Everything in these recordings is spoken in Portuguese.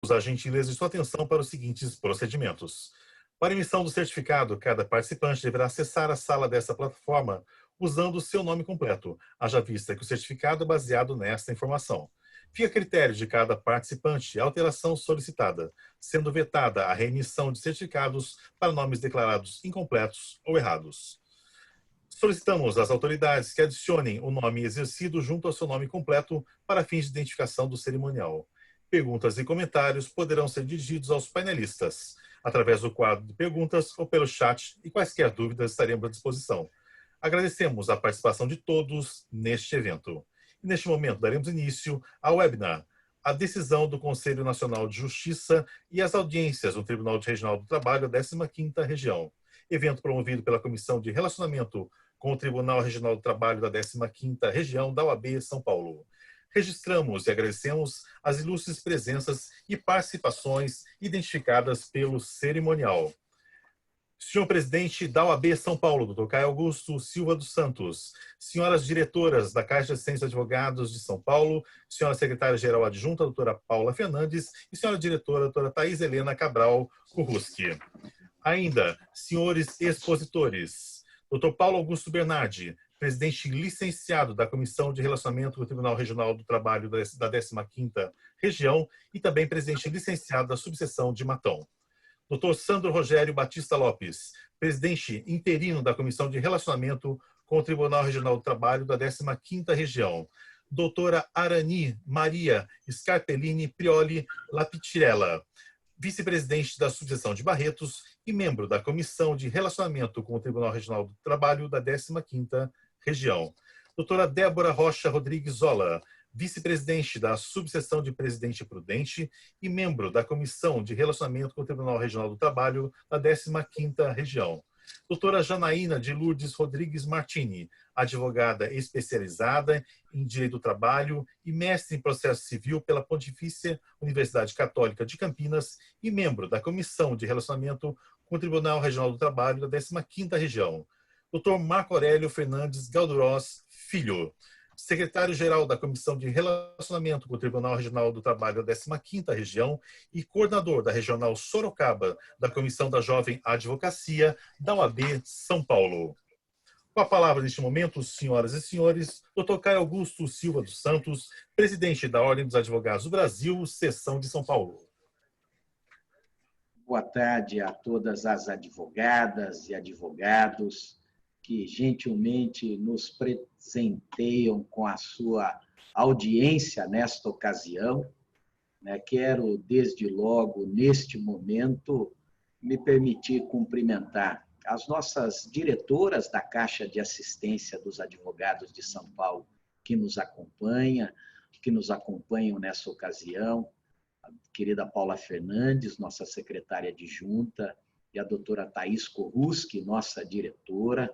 Peçamos a gentileza de sua atenção para os seguintes procedimentos. Para emissão do certificado, cada participante deverá acessar a sala dessa plataforma usando o seu nome completo, haja vista que o certificado é baseado nesta informação. Fica a critério de cada participante a alteração solicitada, sendo vetada a reemissão de certificados para nomes declarados incompletos ou errados. Solicitamos às autoridades que adicionem o nome exercido junto ao seu nome completo para fins de identificação do cerimonial. Perguntas e comentários poderão ser dirigidos aos painelistas, através do quadro de perguntas ou pelo chat, e quaisquer dúvidas estaremos à disposição. Agradecemos a participação de todos neste evento. E neste momento daremos início ao webinar A Decisão do Conselho Nacional de Justiça e as Audiências no Tribunal Regional do Trabalho, 15ª Região. Evento promovido pela Comissão de Relacionamento com o Tribunal Regional do Trabalho da 15ª Região da OAB São Paulo. Registramos e agradecemos as ilustres presenças e participações identificadas pelo cerimonial. Senhor Presidente da OAB São Paulo, Dr. Caio Augusto Silva dos Santos, senhoras diretoras da Caixa de Assistência de Advogados de São Paulo, senhora secretária-geral adjunta, doutora Paula Fernandes, e senhora diretora, doutora Thais Helena Cabral Kuruski. Ainda, senhores expositores, Dr. Paulo Augusto Bernardi, presidente licenciado da Comissão de Relacionamento com o Tribunal Regional do Trabalho da 15ª Região e também presidente licenciado da subseção de Matão. Dr. Sandro Rogério Batista Lopes, presidente interino da Comissão de Relacionamento com o Tribunal Regional do Trabalho da 15ª Região. Doutora Arani Maria Scarpellini Prioli Lapitirella, vice-presidente da subseção de Barretos e membro da Comissão de Relacionamento com o Tribunal Regional do Trabalho da 15ª Região. Doutora Débora Rocha Rodrigues Zola, vice-presidente da subseção de Presidente Prudente e membro da Comissão de Relacionamento com o Tribunal Regional do Trabalho da 15ª Região. Doutora Janaína de Lourdes Rodrigues Martini, advogada especializada em Direito do Trabalho e mestre em Processo Civil pela Pontifícia Universidade Católica de Campinas e membro da Comissão de Relacionamento com o Tribunal Regional do Trabalho da 15ª Região. Dr. Marco Aurélio Fernandes Galduroz Filho, secretário-geral da Comissão de Relacionamento com o Tribunal Regional do Trabalho da 15ª Região e coordenador da Regional Sorocaba da Comissão da Jovem Advocacia da OAB São Paulo. Com a palavra neste momento, senhoras e senhores, Dr. Caio Augusto Silva dos Santos, presidente da Ordem dos Advogados do Brasil, seção de São Paulo. Boa tarde a todas as advogadas e advogados que gentilmente nos presenteiam com a sua audiência nesta ocasião. Quero, desde logo, neste momento, me permitir cumprimentar as nossas diretoras da Caixa de Assistência dos Advogados de São Paulo, que nos acompanham nessa ocasião, a querida Paula Fernandes, nossa secretária adjunta, e a doutora Thais Kuruski, nossa diretora.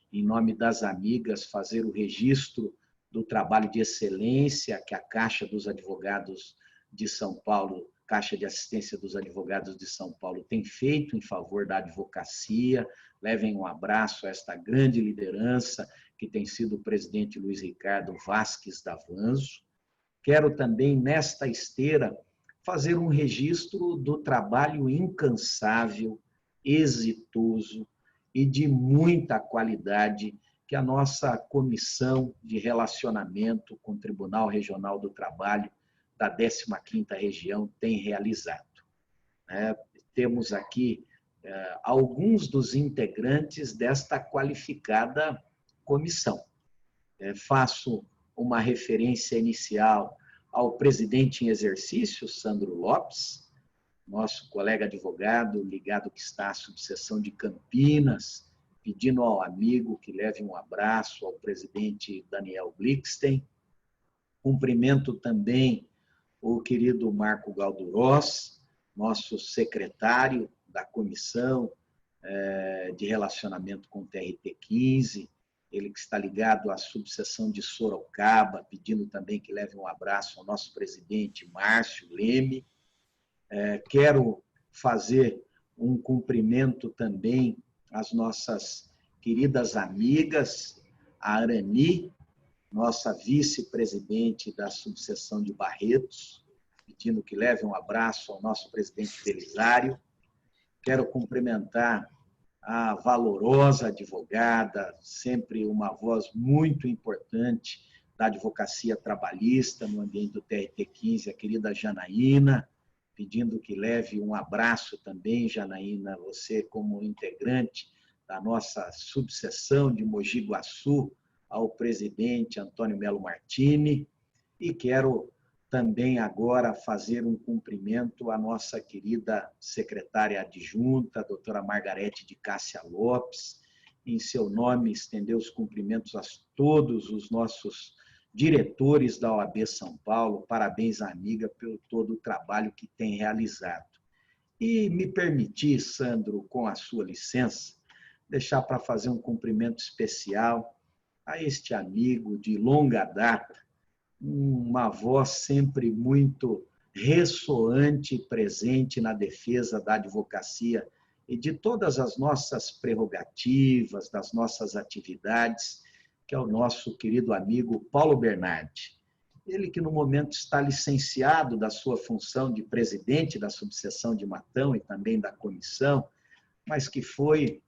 Em nome das amigas, fazer o registro do trabalho de excelência que a Caixa dos Advogados de São Paulo, Caixa de Assistência dos Advogados de São Paulo, tem feito em favor da advocacia. Levem um abraço a esta grande liderança que tem sido o presidente Luiz Ricardo Vasques Davanzo. Quero também, nesta esteira, fazer um registro do trabalho incansável, exitoso, e de muita qualidade que a nossa Comissão de Relacionamento com o Tribunal Regional do Trabalho da 15ª Região tem realizado. Temos aqui alguns dos integrantes desta qualificada comissão. Faço uma referência inicial ao presidente em exercício, Sandro Lopes, nosso colega advogado ligado que está à subseção de Campinas, pedindo ao amigo que leve um abraço ao presidente Daniel Blixten. Cumprimento também o querido Marco Galduroz, nosso secretário da Comissão de Relacionamento com o TRT15, ele que está ligado à subseção de Sorocaba, pedindo também que leve um abraço ao nosso presidente Márcio Leme. Quero fazer um cumprimento também às nossas queridas amigas, a Arani, nossa vice-presidente da subseção de Barretos, pedindo que leve um abraço ao nosso presidente Belisário. Quero cumprimentar a valorosa advogada, sempre uma voz muito importante da advocacia trabalhista no ambiente do TRT15, a querida Janaína, pedindo que leve um abraço também, Janaína, você como integrante da nossa subseção de Mogi Guaçu, ao presidente Antônio Melo Martini, e quero também agora fazer um cumprimento à nossa querida secretária adjunta, a doutora Margarete de Cássia Lopes, em seu nome estender os cumprimentos a todos os nossos diretores da OAB São Paulo, parabéns, amiga, pelo todo o trabalho que tem realizado. E me permitir, Sandro, com a sua licença, deixar para fazer um cumprimento especial a este amigo de longa data, uma voz sempre muito ressoante e presente na defesa da advocacia e de todas as nossas prerrogativas, das nossas atividades, que é o nosso querido amigo Paulo Bernardi. Ele que no momento está licenciado da sua função de presidente da subseção de Matão e também da comissão, mas que foi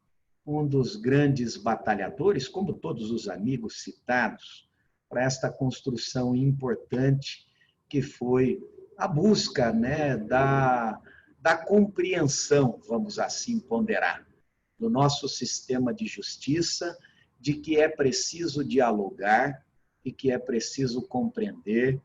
um dos grandes batalhadores, como todos os amigos citados, para esta construção importante que foi a busca, né, da compreensão, vamos assim ponderar, do nosso sistema de justiça, de que é preciso dialogar e que é preciso compreender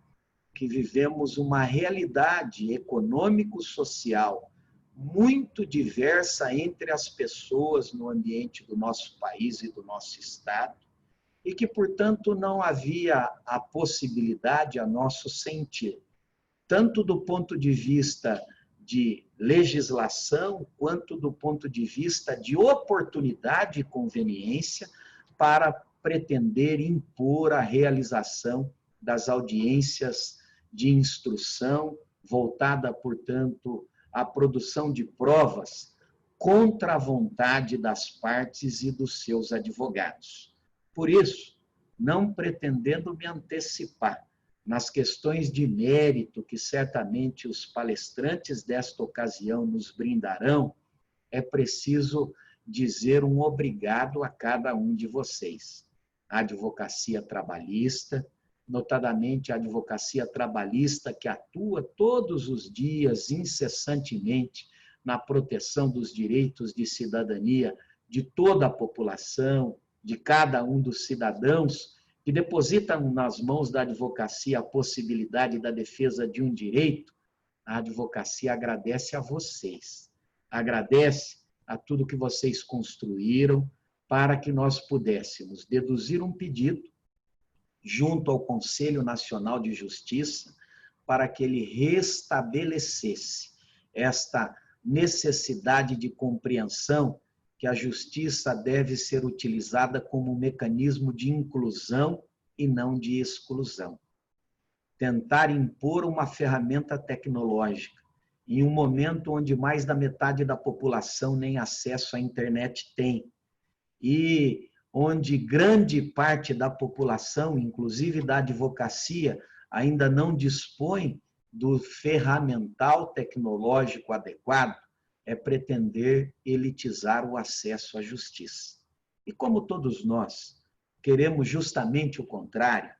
que vivemos uma realidade econômico-social muito diversa entre as pessoas no ambiente do nosso país e do nosso estado, e que, portanto, não havia a possibilidade, a nosso sentir, tanto do ponto de vista de legislação, quanto do ponto de vista de oportunidade e conveniência para pretender impor a realização das audiências de instrução, voltada, portanto, à produção de provas contra a vontade das partes e dos seus advogados. Por isso, não pretendendo me antecipar nas questões de mérito que certamente os palestrantes desta ocasião nos brindarão, é preciso dizer um obrigado a cada um de vocês. A advocacia trabalhista, notadamente a advocacia trabalhista que atua todos os dias, incessantemente, na proteção dos direitos de cidadania de toda a população, de cada um dos cidadãos, que depositam nas mãos da advocacia a possibilidade da defesa de um direito, a advocacia agradece a vocês, agradece a tudo que vocês construíram para que nós pudéssemos deduzir um pedido junto ao Conselho Nacional de Justiça para que ele restabelecesse esta necessidade de compreensão que a justiça deve ser utilizada como um mecanismo de inclusão e não de exclusão. Tentar impor uma ferramenta tecnológica em um momento onde mais da metade da população nem acesso à internet tem, e onde grande parte da população, inclusive da advocacia, ainda não dispõe do ferramental tecnológico adequado, é pretender elitizar o acesso à justiça. E como todos nós queremos justamente o contrário,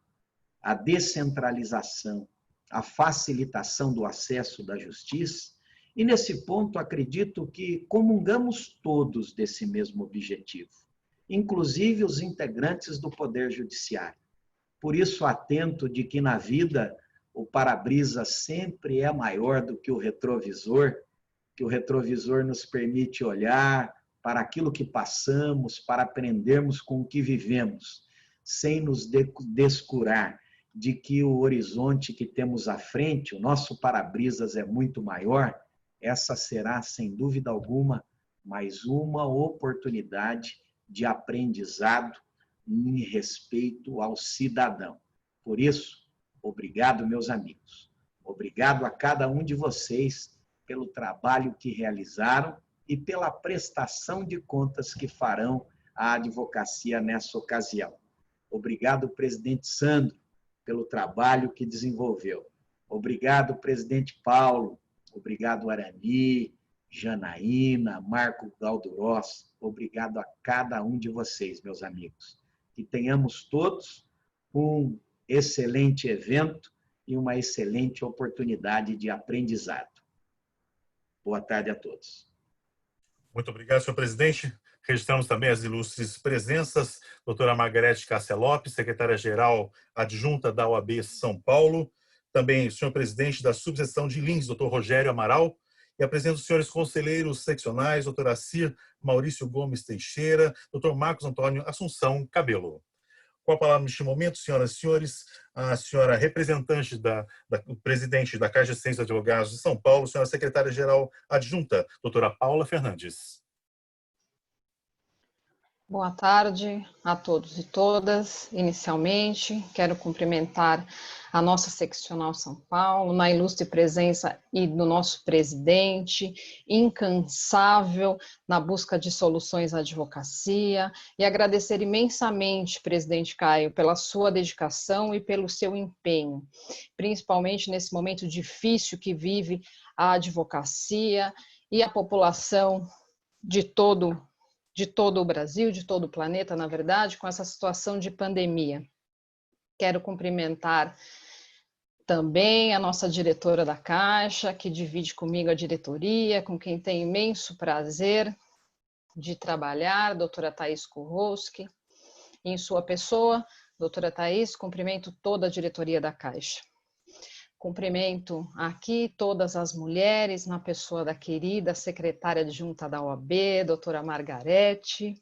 a descentralização, a facilitação do acesso da justiça, e nesse ponto acredito que comungamos todos desse mesmo objetivo, inclusive os integrantes do Poder Judiciário. Por isso, atento de que na vida o para-brisa sempre é maior do que o retrovisor nos permite olhar para aquilo que passamos, para aprendermos com o que vivemos, sem nos descurar de que o horizonte que temos à frente, o nosso para-brisas é muito maior, essa será, sem dúvida alguma, mais uma oportunidade de aprendizado em respeito ao cidadão. Por isso, obrigado, meus amigos. Obrigado a cada um de vocês pelo trabalho que realizaram e pela prestação de contas que farão à advocacia nessa ocasião. Obrigado, presidente Sandro, pelo trabalho que desenvolveu. Obrigado, presidente Paulo. Obrigado, Arani, Janaína, Marco Galdurós. Obrigado a cada um de vocês, meus amigos. Que tenhamos todos um excelente evento e uma excelente oportunidade de aprendizado. Boa tarde a todos. Muito obrigado, senhor presidente. Registramos também as ilustres presenças, doutora Margarete Cássia Lopes, secretária-geral adjunta da OAB São Paulo, também o senhor presidente da subseção de Lins, doutor Rogério Amaral, e apresento os senhores conselheiros seccionais, doutor Assir Maurício Gomes Teixeira, doutor Marcos Antônio Assunção Cabelo. Com a palavra neste momento, senhoras e senhores, a senhora representante presidente da Caixa de Ciências de Advogados de São Paulo, senhora secretária-geral adjunta, doutora Paula Fernandes. Boa tarde a todos e todas. Inicialmente, quero cumprimentar a nossa seccional São Paulo, na ilustre presença e do nosso presidente, incansável na busca de soluções à advocacia, e agradecer imensamente, presidente Caio, pela sua dedicação e pelo seu empenho, principalmente nesse momento difícil que vive a advocacia e a população de todo o Brasil, de todo o planeta, na verdade, com essa situação de pandemia. Quero cumprimentar também a nossa diretora da Caixa, que divide comigo a diretoria, com quem tenho imenso prazer de trabalhar, doutora Thaís Kurowski. Em sua pessoa, doutora Thaís, cumprimento toda a diretoria da Caixa. Cumprimento aqui todas as mulheres, na pessoa da querida secretária adjunta da OAB, doutora Margarete.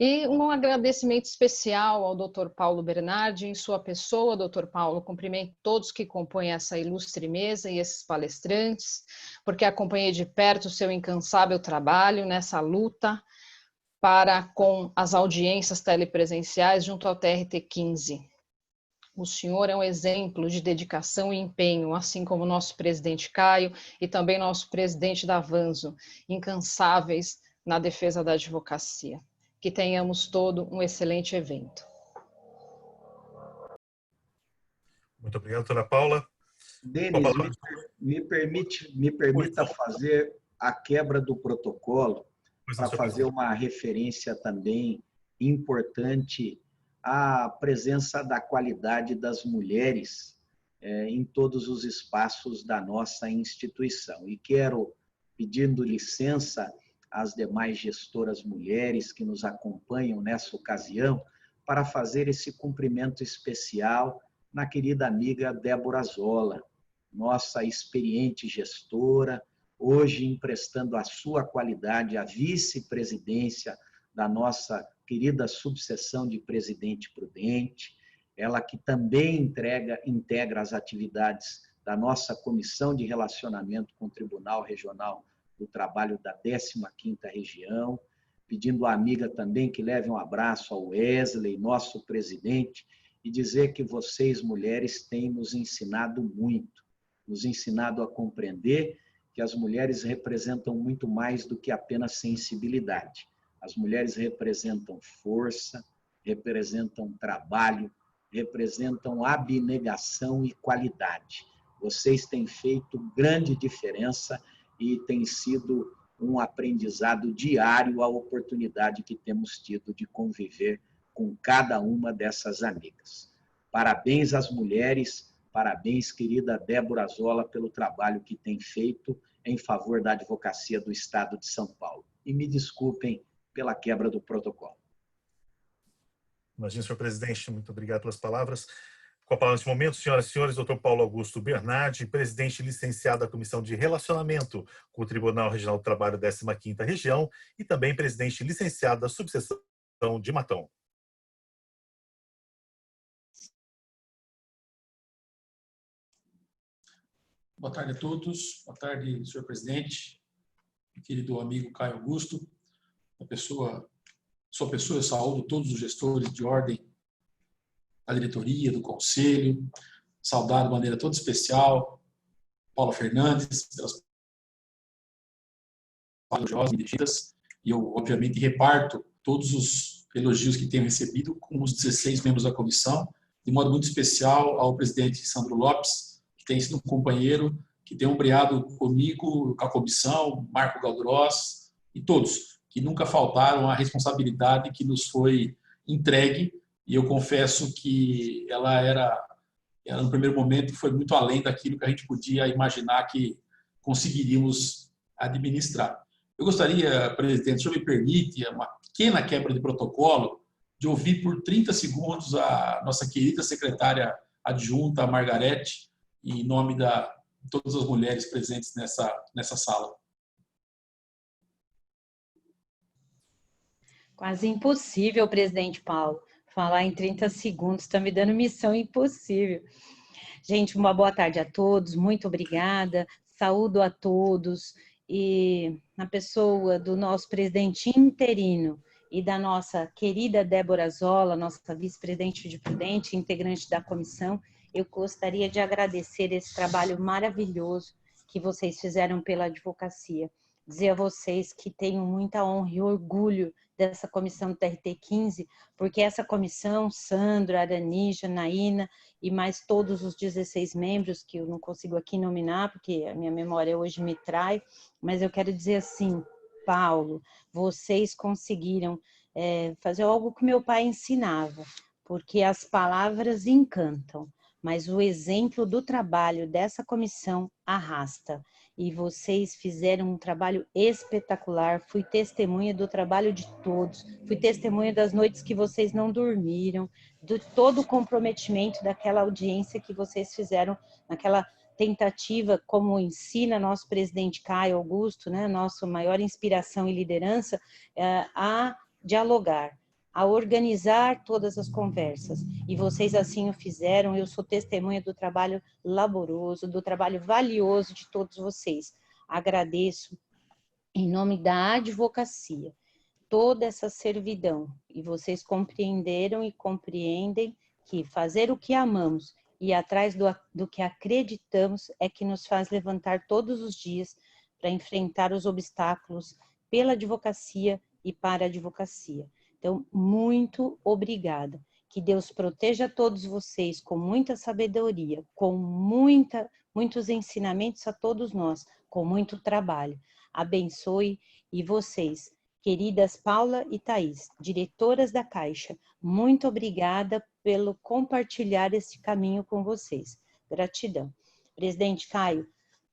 E um agradecimento especial ao doutor Paulo Bernardi, em sua pessoa. Doutor Paulo, cumprimento todos que compõem essa ilustre mesa e esses palestrantes, porque acompanhei de perto o seu incansável trabalho nessa luta com as audiências telepresenciais junto ao TRT 15. O senhor é um exemplo de dedicação e empenho, assim como o nosso presidente Caio e também nosso presidente da Avanzo, incansáveis na defesa da advocacia. Que tenhamos todo um excelente evento. Muito obrigado, doutora Paula. Denis, me permita fazer a quebra do protocolo para fazer uma referência também importante à presença da qualidade das mulheres em todos os espaços da nossa instituição. E quero, pedindo licença às demais gestoras mulheres que nos acompanham nessa ocasião, para fazer esse cumprimento especial na querida amiga Débora Zola, nossa experiente gestora, hoje emprestando a sua qualidade à vice-presidência da nossa querida subseção de Presidente Prudente, ela que também integra as atividades da nossa Comissão de Relacionamento com o Tribunal Regional do Trabalho da 15ª Região, pedindo à amiga também que leve um abraço ao Wesley, nosso presidente, e dizer que vocês, mulheres, têm nos ensinado muito, nos ensinado a compreender que as mulheres representam muito mais do que apenas sensibilidade. As mulheres representam força, representam trabalho, representam abnegação e qualidade. Vocês têm feito grande diferença e tem sido um aprendizado diário a oportunidade que temos tido de conviver com cada uma dessas amigas. Parabéns às mulheres, parabéns, querida Débora Zola, pelo trabalho que tem feito em favor da advocacia do Estado de São Paulo. E me desculpem pela quebra do protocolo. Imagina, senhor presidente, muito obrigado pelas palavras. Com a palavra neste momento, senhoras e senhores, doutor Paulo Augusto Bernardi, presidente licenciado da Comissão de Relacionamento com o Tribunal Regional do Trabalho 15ª Região e também presidente licenciado da subseção de Matão. Boa tarde a todos. Boa tarde, senhor presidente, querido amigo Caio Augusto. Sua pessoa, eu saúdo todos os gestores de ordem da diretoria, do conselho, saudar de maneira toda especial Paula Fernandes, pelas palavras dirigidas, e eu, obviamente, reparto todos os elogios que tenho recebido com os 16 membros da comissão, de modo muito especial ao presidente Sandro Lopes, tem sido um companheiro que tem ombreado comigo, com a comissão, Marco Galdros e todos, que nunca faltaram à responsabilidade que nos foi entregue. E eu confesso que ela no primeiro momento, foi muito além daquilo que a gente podia imaginar que conseguiríamos administrar. Eu gostaria, presidente, se o senhor me permite, uma pequena quebra de protocolo, de ouvir por 30 segundos a nossa querida secretária adjunta, Margarete, em nome de todas as mulheres presentes nessa sala. Quase impossível, presidente Paulo. Falar em 30 segundos está me dando missão impossível. Gente, uma boa tarde a todos, muito obrigada, saúdo a todos, e na pessoa do nosso presidente interino e da nossa querida Débora Zola, nossa vice-presidente de Prudente, integrante da comissão, eu gostaria de agradecer esse trabalho maravilhoso que vocês fizeram pela advocacia. Dizer a vocês que tenho muita honra e orgulho dessa comissão do TRT15, porque essa comissão, Sandro, Arani, Janaína e mais todos os 16 membros, que eu não consigo aqui nominar, porque a minha memória hoje me trai, mas eu quero dizer assim, Paulo, vocês conseguiram fazer algo que meu pai ensinava, porque as palavras encantam, mas o exemplo do trabalho dessa comissão arrasta. E vocês fizeram um trabalho espetacular, fui testemunha do trabalho de todos, fui testemunha das noites que vocês não dormiram, de todo o comprometimento daquela audiência que vocês fizeram, naquela tentativa, como ensina nosso presidente Caio Augusto, né, nossa maior inspiração e liderança, a dialogar, a organizar todas as conversas, e vocês assim o fizeram. Eu sou testemunha do trabalho laboroso, do trabalho valioso de todos vocês. Agradeço em nome da advocacia toda essa servidão, e vocês compreenderam e compreendem que fazer o que amamos e atrás do que acreditamos é que nos faz levantar todos os dias para enfrentar os obstáculos pela advocacia e para a advocacia. Então, muito obrigada. Que Deus proteja todos vocês com muita sabedoria, com muitos ensinamentos a todos nós, com muito trabalho. Abençoe. E vocês, queridas Paula e Thaís, diretoras da Caixa, muito obrigada pelo compartilhar esse caminho com vocês. Gratidão. Presidente Caio,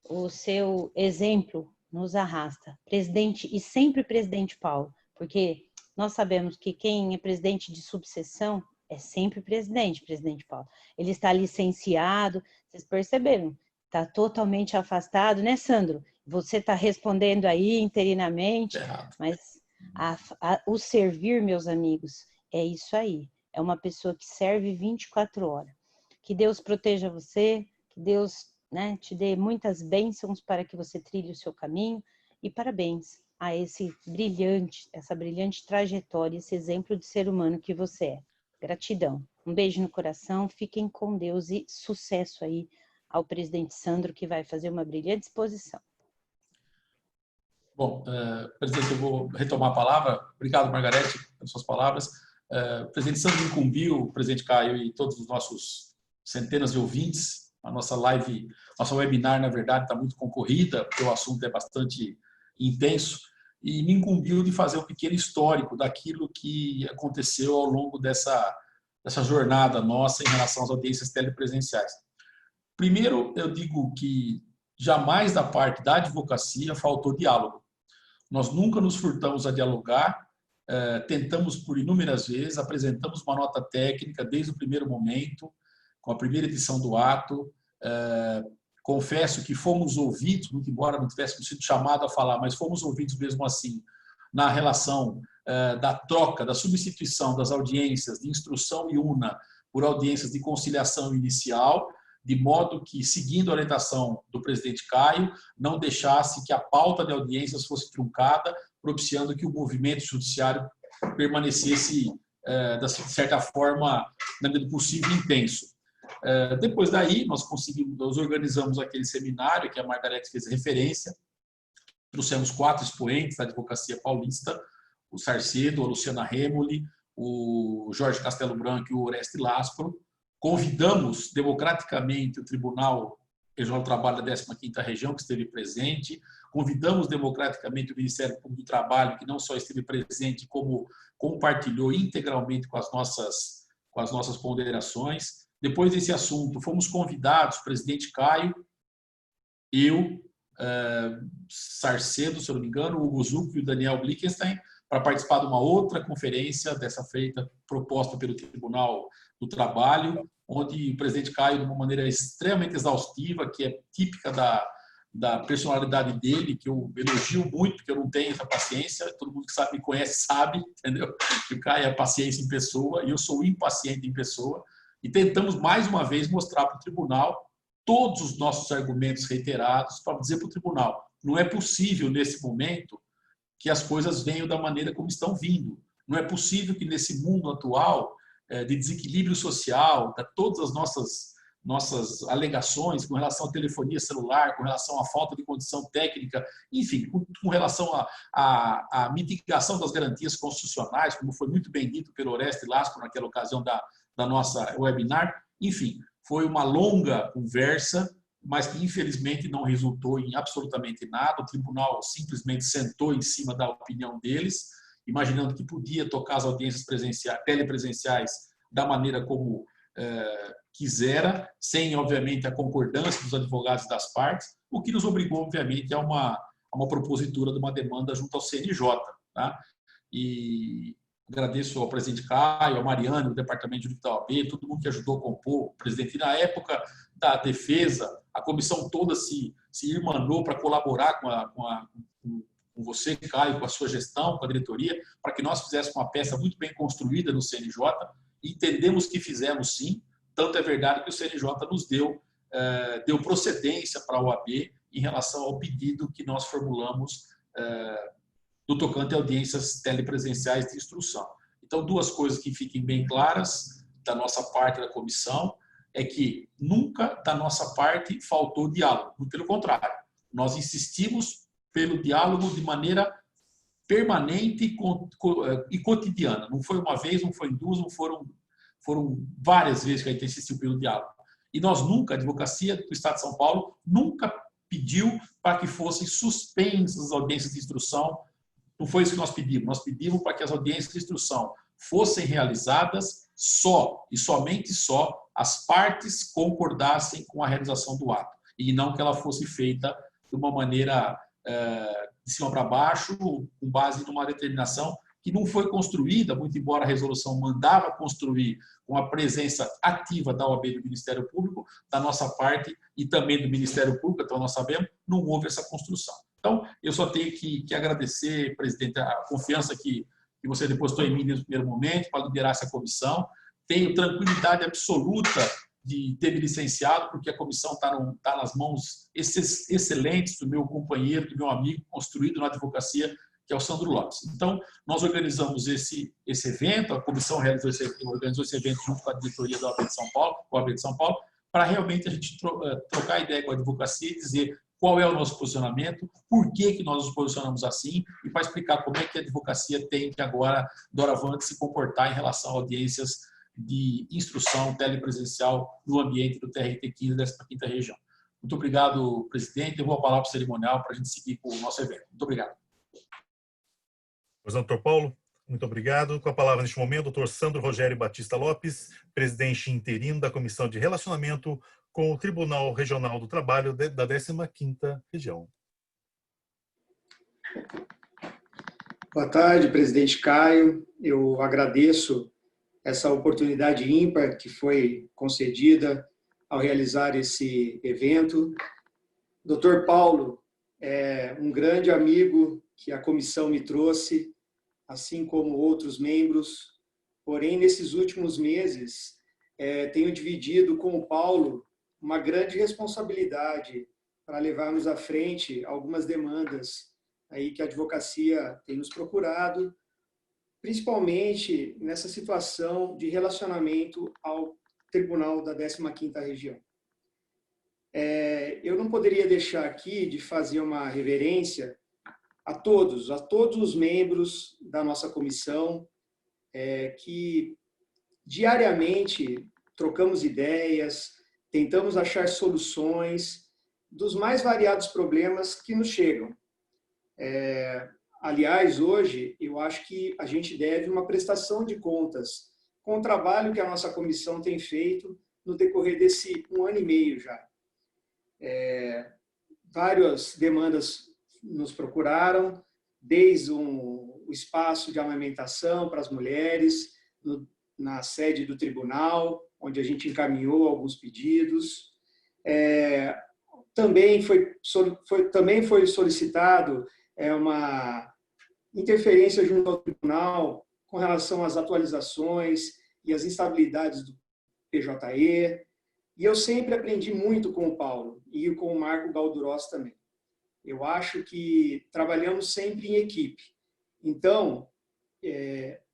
o seu exemplo nos arrasta. Presidente, e sempre presidente Paulo, porque nós sabemos que quem é presidente de subseção é sempre presidente Paulo. Ele está licenciado, vocês perceberam, está totalmente afastado, né, Sandro? Você está respondendo aí interinamente, mas o servir, meus amigos, é isso aí. É uma pessoa que serve 24 horas. Que Deus proteja você, que Deus, né, te dê muitas bênçãos para que você trilhe o seu caminho, e parabéns a essa brilhante trajetória, esse exemplo de ser humano que você é. Gratidão. Um beijo no coração, fiquem com Deus e sucesso aí ao presidente Sandro, que vai fazer uma brilhante exposição. Bom, presidente, eu vou retomar a palavra. Obrigado, Margarete, pelas suas palavras. O presidente Sandro incumbiu, o presidente Caio e todos os nossos centenas de ouvintes. A nossa live, nossa webinar, na verdade, está muito concorrida, porque o assunto é bastante intenso, e me incumbiu de fazer um pequeno histórico daquilo que aconteceu ao longo dessa jornada nossa em relação às audiências telepresenciais. Primeiro, eu digo que jamais da parte da advocacia faltou diálogo. Nós nunca nos furtamos a dialogar, tentamos por inúmeras vezes, apresentamos uma nota técnica desde o primeiro momento, com a primeira edição do ato. Confesso que fomos ouvidos, muito embora não tivéssemos sido chamados a falar, mas fomos ouvidos mesmo assim na relação da troca, da substituição das audiências de instrução e una por audiências de conciliação inicial, de modo que, seguindo a orientação do presidente Caio, não deixasse que a pauta de audiências fosse truncada, propiciando que o movimento judiciário permanecesse, de certa forma, na medida do possível, intenso. Depois daí, nós organizamos aquele seminário que a Margarete fez referência, trouxemos 4 expoentes da advocacia paulista, o Sarcedo, a Luciana Remoli, o Jorge Castelo Branco e o Oreste Laspro. Convidamos democraticamente o Tribunal Regional do Trabalho da 15ª Região, que esteve presente. Convidamos democraticamente o Ministério Público do Trabalho, que não só esteve presente, como compartilhou integralmente com as nossas ponderações. Depois desse assunto, fomos convidados, o presidente Caio, eu, Sarcedo, se eu não me engano, o Hugo Zucco e o Daniel Blickenstein, para participar de uma outra conferência, dessa feita proposta pelo Tribunal do Trabalho, onde o presidente Caio, de uma maneira extremamente exaustiva, que é típica da personalidade dele, que eu elogio muito, porque eu não tenho essa paciência, todo mundo que me conhece sabe, entendeu? Que o Caio é paciência em pessoa, e eu sou impaciente em pessoa, e tentamos mais uma vez mostrar para o tribunal todos os nossos argumentos reiterados, para dizer para o tribunal, não é possível nesse momento que as coisas venham da maneira como estão vindo. Não é possível que nesse mundo atual de desequilíbrio social, todas as nossas alegações com relação à telefonia celular, com relação à falta de condição técnica, enfim, com relação à mitigação das garantias constitucionais, como foi muito bem dito pelo Oreste Lasco naquela ocasião da nossa webinar, enfim, foi uma longa conversa, mas que infelizmente não resultou em absolutamente nada. O tribunal simplesmente sentou em cima da opinião deles, imaginando que podia tocar as audiências telepresenciais da maneira como quisera, sem, obviamente, a concordância dos advogados das partes, o que nos obrigou, obviamente, a uma propositura de uma demanda junto ao CNJ. Tá? E agradeço ao presidente Caio, ao Mariano, do Departamento Jurídico da OAB, todo mundo que ajudou a compor, o presidente. E na época da defesa, a comissão toda se irmanou para colaborar com você, Caio, com a sua gestão, com a diretoria, para que nós fizéssemos uma peça muito bem construída no CNJ. E entendemos que fizemos sim, tanto é verdade que o CNJ nos deu procedência para a OAB em relação ao pedido que nós formulamos do tocante a audiências telepresenciais de instrução. Então, duas coisas que fiquem bem claras da nossa parte da comissão é que nunca da nossa parte faltou diálogo, muito pelo contrário. Nós insistimos pelo diálogo de maneira permanente e cotidiana. Não foi uma vez, não foi duas, não foram várias vezes que a gente insistiu pelo diálogo. E nós nunca, a Advocacia do Estado de São Paulo, nunca pediu para que fossem suspensas as audiências de instrução. Não foi isso que nós pedimos. Nós pedimos para que as audiências de instrução fossem realizadas só e somente só as partes concordassem com a realização do ato e não que ela fosse feita de uma maneira de cima para baixo, com base numa determinação que não foi construída, muito embora a resolução mandava construir com a presença ativa da OAB do Ministério Público, da nossa parte e também do Ministério Público, então nós sabemos, não houve essa construção. Então, eu só tenho que agradecer, presidente, a confiança que você depositou em mim no primeiro momento para liderar essa comissão. Tenho tranquilidade absoluta de ter me licenciado, porque a comissão está nas mãos excelentes do meu companheiro, do meu amigo, construído na advocacia, que é o Sandro Lopes. Então, nós organizamos esse evento, a comissão organizou esse evento junto com a diretoria da OAB de São Paulo, com a OAB de São Paulo, para realmente a gente trocar ideia com a advocacia e dizer qual é o nosso posicionamento, por que nós nos posicionamos assim e para explicar como é que a advocacia tem que agora, doravante, se comportar em relação a audiências de instrução telepresencial no ambiente do TRT-15 dessa 15ª região. Muito obrigado, presidente. Eu vou a palavra para o cerimonial para a gente seguir com o nosso evento. Muito obrigado. Doutor Paulo, muito obrigado. Com a palavra neste momento, doutor Sandro Rogério Batista Lopes, presidente interino da Comissão de Relacionamento com o Tribunal Regional do Trabalho da 15ª Região. Boa tarde, presidente Caio. Eu agradeço essa oportunidade ímpar que foi concedida ao realizar esse evento. Dr. Paulo é um grande amigo que a comissão me trouxe, assim como outros membros. Porém, nesses últimos meses, tenho dividido com o Paulo uma grande responsabilidade para levarmos à frente algumas demandas aí que a advocacia tem nos procurado, principalmente nessa situação de relacionamento ao Tribunal da 15ª Região. Eu não poderia deixar aqui de fazer uma reverência a todos os membros da nossa comissão, que diariamente trocamos ideias, tentamos achar soluções dos mais variados problemas que nos chegam. Aliás, hoje, eu acho que a gente deve uma prestação de contas com o trabalho que a nossa comissão tem feito no decorrer desse 1 ano e meio já. Várias demandas nos procuraram, desde o espaço de amamentação para as mulheres, na sede do tribunal, onde a gente encaminhou alguns pedidos. Também foi solicitado uma interferência junto ao tribunal com relação às atualizações e às instabilidades do PJE. E eu sempre aprendi muito com o Paulo e com o Marco Galdurós também. Eu acho que trabalhamos sempre em equipe. Então,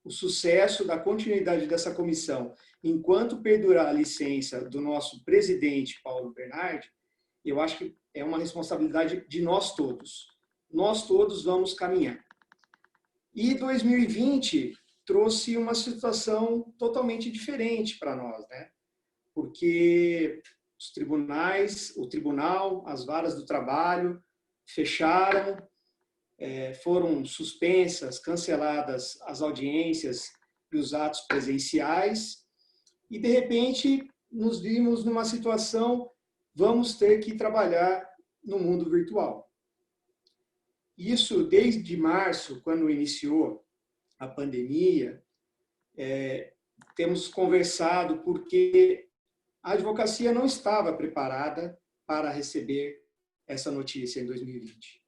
o sucesso da continuidade dessa comissão, enquanto perdurar a licença do nosso presidente, Paulo Bernardi, eu acho que é uma responsabilidade de nós todos. Nós todos vamos caminhar. E 2020 trouxe uma situação totalmente diferente para nós, né? Porque os tribunais, o tribunal, as varas do trabalho fecharam, foram suspensas, canceladas as audiências e os atos presenciais, e de repente nos vimos numa situação, vamos ter que trabalhar no mundo virtual. Isso desde março, quando iniciou a pandemia, temos conversado porque a advocacia não estava preparada para receber essa notícia em 2020.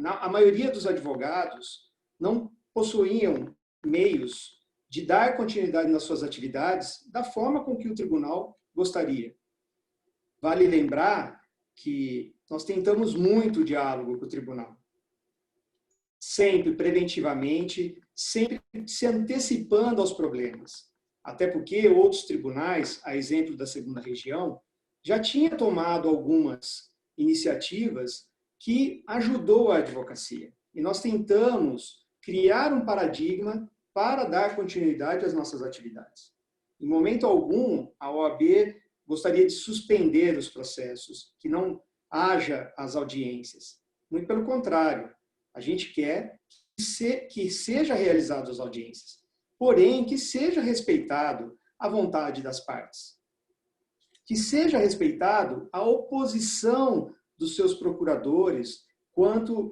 A maioria dos advogados não possuíam meios de dar continuidade nas suas atividades da forma com que o tribunal gostaria. Vale lembrar que nós tentamos muito diálogo com o tribunal. Sempre preventivamente, sempre se antecipando aos problemas. Até porque outros tribunais, a exemplo da 2ª Região, já tinha tomado algumas iniciativas que ajudou a advocacia. E nós tentamos criar um paradigma para dar continuidade às nossas atividades. Em momento algum, a OAB gostaria de suspender os processos, que não haja as audiências. Muito pelo contrário, a gente quer que seja realizadas as audiências, porém que seja respeitado a vontade das partes, que seja respeitado a oposição dos seus procuradores quanto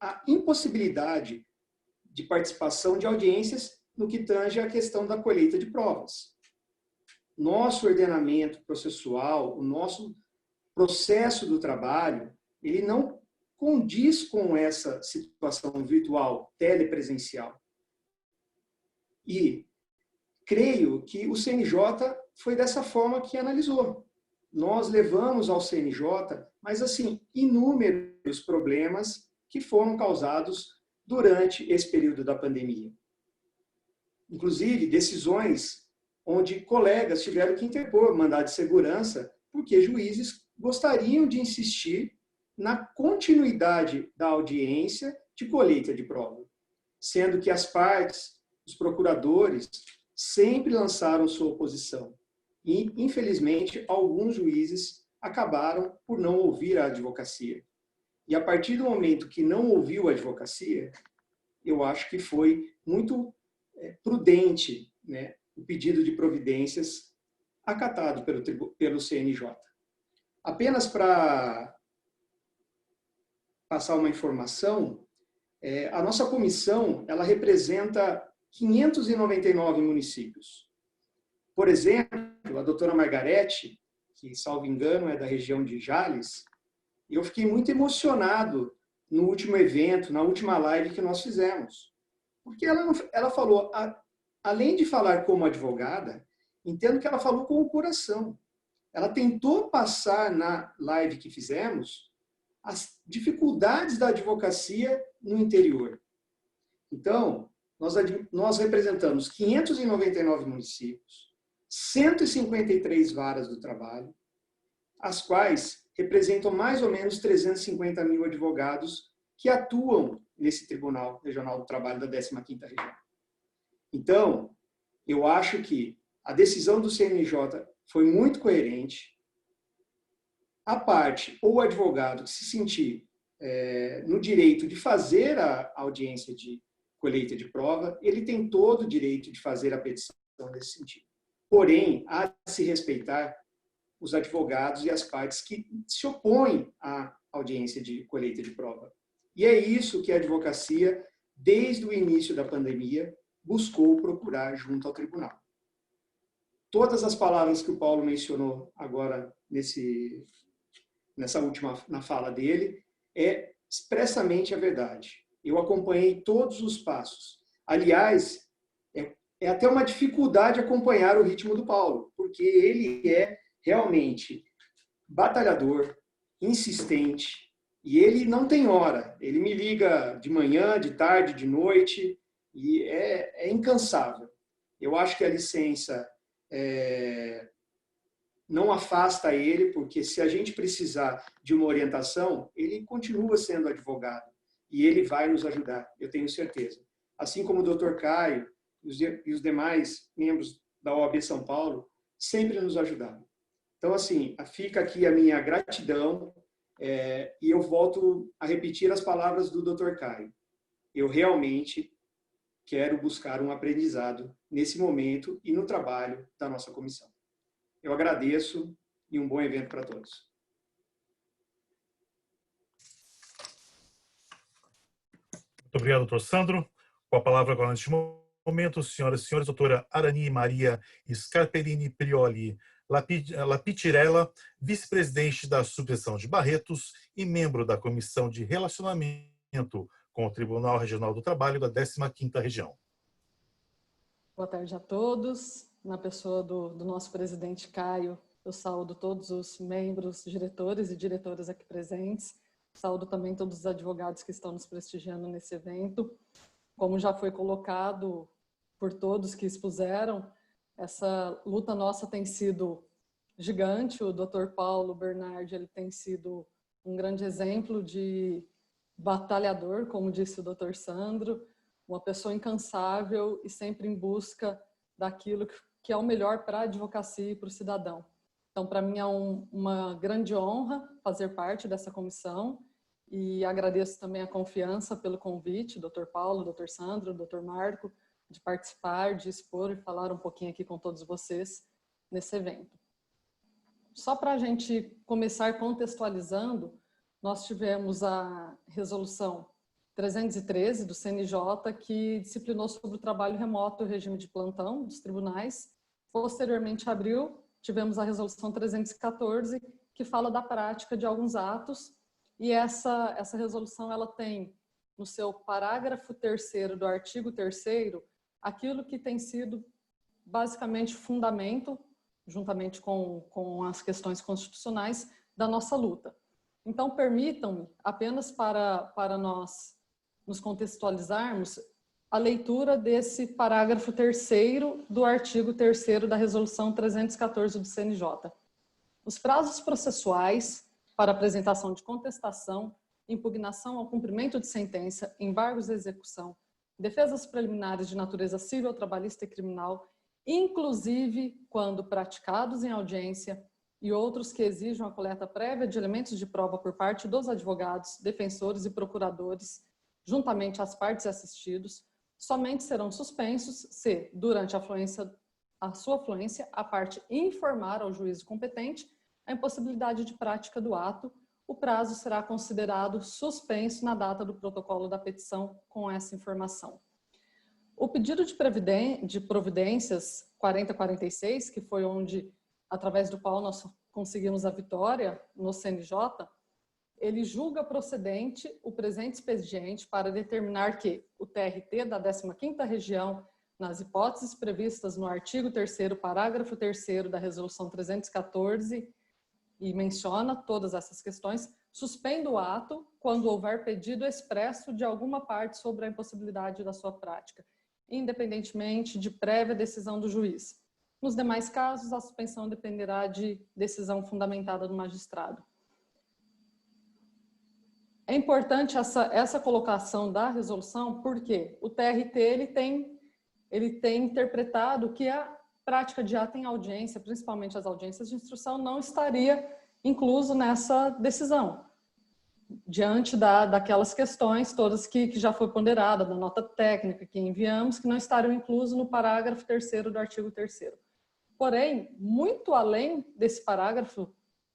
à impossibilidade de participação de audiências no que tange à questão da colheita de provas. Nosso ordenamento processual, o nosso processo do trabalho, ele não condiz com essa situação virtual, telepresencial. E creio que o CNJ foi dessa forma que analisou. Nós levamos ao CNJ, mas assim, inúmeros problemas que foram causados durante esse período da pandemia. Inclusive, decisões onde colegas tiveram que interpor mandado de segurança porque juízes gostariam de insistir na continuidade da audiência de colheita de prova, sendo que as partes, os procuradores, sempre lançaram sua oposição. E, infelizmente, alguns juízes acabaram por não ouvir a advocacia. E a partir do momento que não ouviu a advocacia, eu acho que foi muito prudente, né, o pedido de providências acatado pelo CNJ. Apenas para passar uma informação, a nossa comissão ela representa 599 municípios. Por exemplo, a doutora Margarete, que, salvo engano, é da região de Jales, eu fiquei muito emocionado no último evento, na última live que nós fizemos. Porque ela falou, além de falar como advogada, entendo que ela falou com o coração. Ela tentou passar na live que fizemos as dificuldades da advocacia no interior. Então, nós representamos 599 municípios, 153 varas do trabalho, as quais representam mais ou menos 350 mil advogados que atuam nesse Tribunal Regional do Trabalho da 15ª Região. Então, eu acho que a decisão do CNJ foi muito coerente, a parte ou o advogado que se sentir no direito de fazer a audiência de colheita de prova, ele tem todo o direito de fazer a petição nesse sentido. Porém, há de se respeitar os advogados e as partes que se opõem à audiência de colheita de prova. E é isso que a advocacia, desde o início da pandemia, buscou procurar junto ao tribunal. Todas as palavras que o Paulo mencionou agora nessa última na fala dele é expressamente a verdade. Eu acompanhei todos os passos. Aliás, é até uma dificuldade acompanhar o ritmo do Paulo, porque ele é realmente batalhador, insistente, e ele não tem hora. Ele me liga de manhã, de tarde, de noite, e é incansável. Eu acho que a licença não afasta ele, porque se a gente precisar de uma orientação, ele continua sendo advogado, e ele vai nos ajudar, eu tenho certeza. Assim como o Dr. Caio e os demais membros da OAB São Paulo sempre nos ajudaram. Então, assim, fica aqui a minha gratidão e eu volto a repetir as palavras do Dr. Caio. Eu realmente quero buscar um aprendizado nesse momento e no trabalho da nossa comissão. Eu agradeço e um bom evento para todos. Muito obrigado, doutor Sandro. Com a palavra agora, neste momento, senhoras e senhores, doutora Arani Maria Scarpellini Prioli Lapitirella, vice-presidente da subseção de Barretos e membro da Comissão de Relacionamento com o Tribunal Regional do Trabalho da 15ª Região. Boa tarde a todos. Na pessoa do nosso presidente Caio, eu saúdo todos os membros, diretores e diretoras aqui presentes. Saúdo também todos os advogados que estão nos prestigiando nesse evento. Como já foi colocado por todos que expuseram, essa luta nossa tem sido gigante. O Dr. Paulo Bernardi, ele tem sido um grande exemplo de batalhador, como disse o Dr. Sandro, uma pessoa incansável e sempre em busca daquilo que é o melhor para a advocacia e para o cidadão. Então, para mim é uma grande honra fazer parte dessa comissão e agradeço também a confiança pelo convite, Dr. Paulo, Dr. Sandro, Dr. Marco, de participar, de expor e falar um pouquinho aqui com todos vocês nesse evento. Só para a gente começar contextualizando, nós tivemos a resolução 313 do CNJ, que disciplinou sobre o trabalho remoto e o regime de plantão dos tribunais. Posteriormente, em abril, tivemos a resolução 314, que fala da prática de alguns atos, e essa resolução ela tem no seu parágrafo 3º do artigo 3º aquilo que tem sido basicamente fundamento, juntamente com as questões constitucionais, da nossa luta. Então, permitam-me, apenas para nós nos contextualizarmos, a leitura desse parágrafo 3º do artigo 3º da resolução 314 do CNJ. Os prazos processuais para apresentação de contestação, impugnação ao cumprimento de sentença, embargos à execução, defesas preliminares de natureza civil, trabalhista e criminal, inclusive quando praticados em audiência, e outros que exijam a coleta prévia de elementos de prova por parte dos advogados, defensores e procuradores, juntamente às partes assistidos, somente serão suspensos se, durante a sua fluência, a parte informar ao juízo competente a impossibilidade de prática do ato. O prazo será considerado suspenso na data do protocolo da petição com essa informação. O pedido de providências 4046, que foi onde, através do qual nós conseguimos a vitória no CNJ, ele julga procedente o presente expediente para determinar que o TRT da 15ª Região, nas hipóteses previstas no artigo 3º, parágrafo 3º da Resolução 314, e menciona todas essas questões, suspenda o ato quando houver pedido expresso de alguma parte sobre a impossibilidade da sua prática, independentemente de prévia decisão do juiz. Nos demais casos, a suspensão dependerá de decisão fundamentada do magistrado. É importante essa colocação da resolução porque o TRT ele tem interpretado que a prática de ato em audiência, principalmente as audiências de instrução, não estaria incluso nessa decisão, diante daquelas questões todas que já foi ponderada, da nota técnica que enviamos, que não estarão inclusos no parágrafo 3º do artigo 3º. Porém, muito além desse parágrafo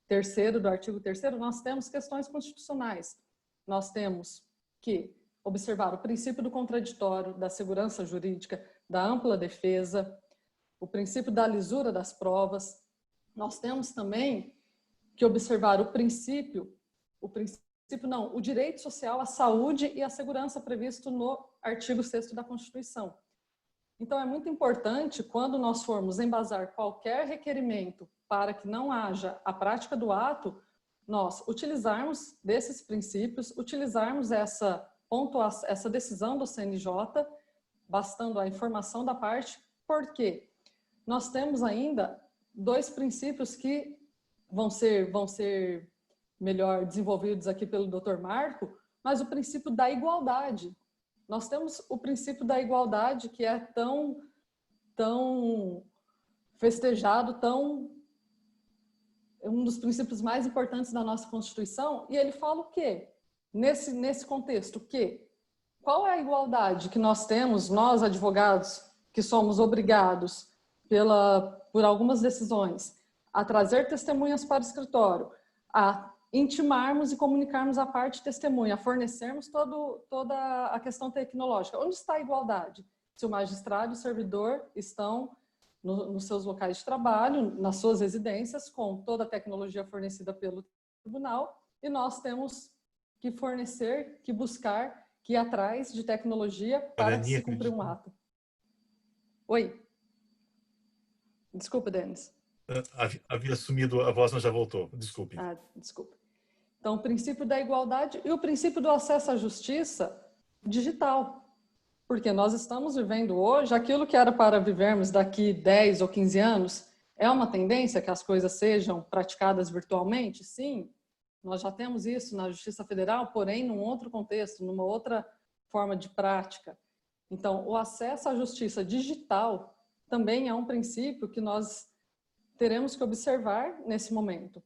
3º do artigo 3º, nós temos questões constitucionais. Nós temos que observar o princípio do contraditório, da segurança jurídica, da ampla defesa, o princípio da lisura das provas. Nós temos também que observar o direito social à saúde e à segurança previsto no artigo 6º da Constituição. Então, é muito importante, quando nós formos embasar qualquer requerimento para que não haja a prática do ato, nós utilizarmos desses princípios, utilizarmos essa decisão do CNJ, bastando a informação da parte, porque nós temos ainda 2 princípios que vão ser melhor desenvolvidos aqui pelo Dr. Marco, mas o princípio da igualdade. Nós temos o princípio da igualdade, que é tão festejado, um dos princípios mais importantes da nossa Constituição, e ele fala o quê? Nesse contexto, qual é a igualdade que nós temos, nós advogados, que somos obrigados por algumas decisões a trazer testemunhas para o escritório, a intimarmos e comunicarmos a parte testemunha, a fornecermos toda a questão tecnológica. Onde está a igualdade? Se o magistrado e o servidor estão nos seus locais de trabalho, nas suas residências, com toda a tecnologia fornecida pelo tribunal, e nós temos que fornecer, que buscar, que ir atrás de tecnologia para se cumprir um ato. Oi. Desculpa, Denis. Havia sumido a voz, mas já voltou. Desculpe. Desculpa. Então, o princípio da igualdade e o princípio do acesso à justiça digital. Porque nós estamos vivendo hoje aquilo que era para vivermos daqui 10 ou 15 anos. É uma tendência que as coisas sejam praticadas virtualmente? Sim, nós já temos isso na Justiça Federal, porém num outro contexto, numa outra forma de prática. Então, o acesso à justiça digital também é um princípio que nós teremos que observar nesse momento.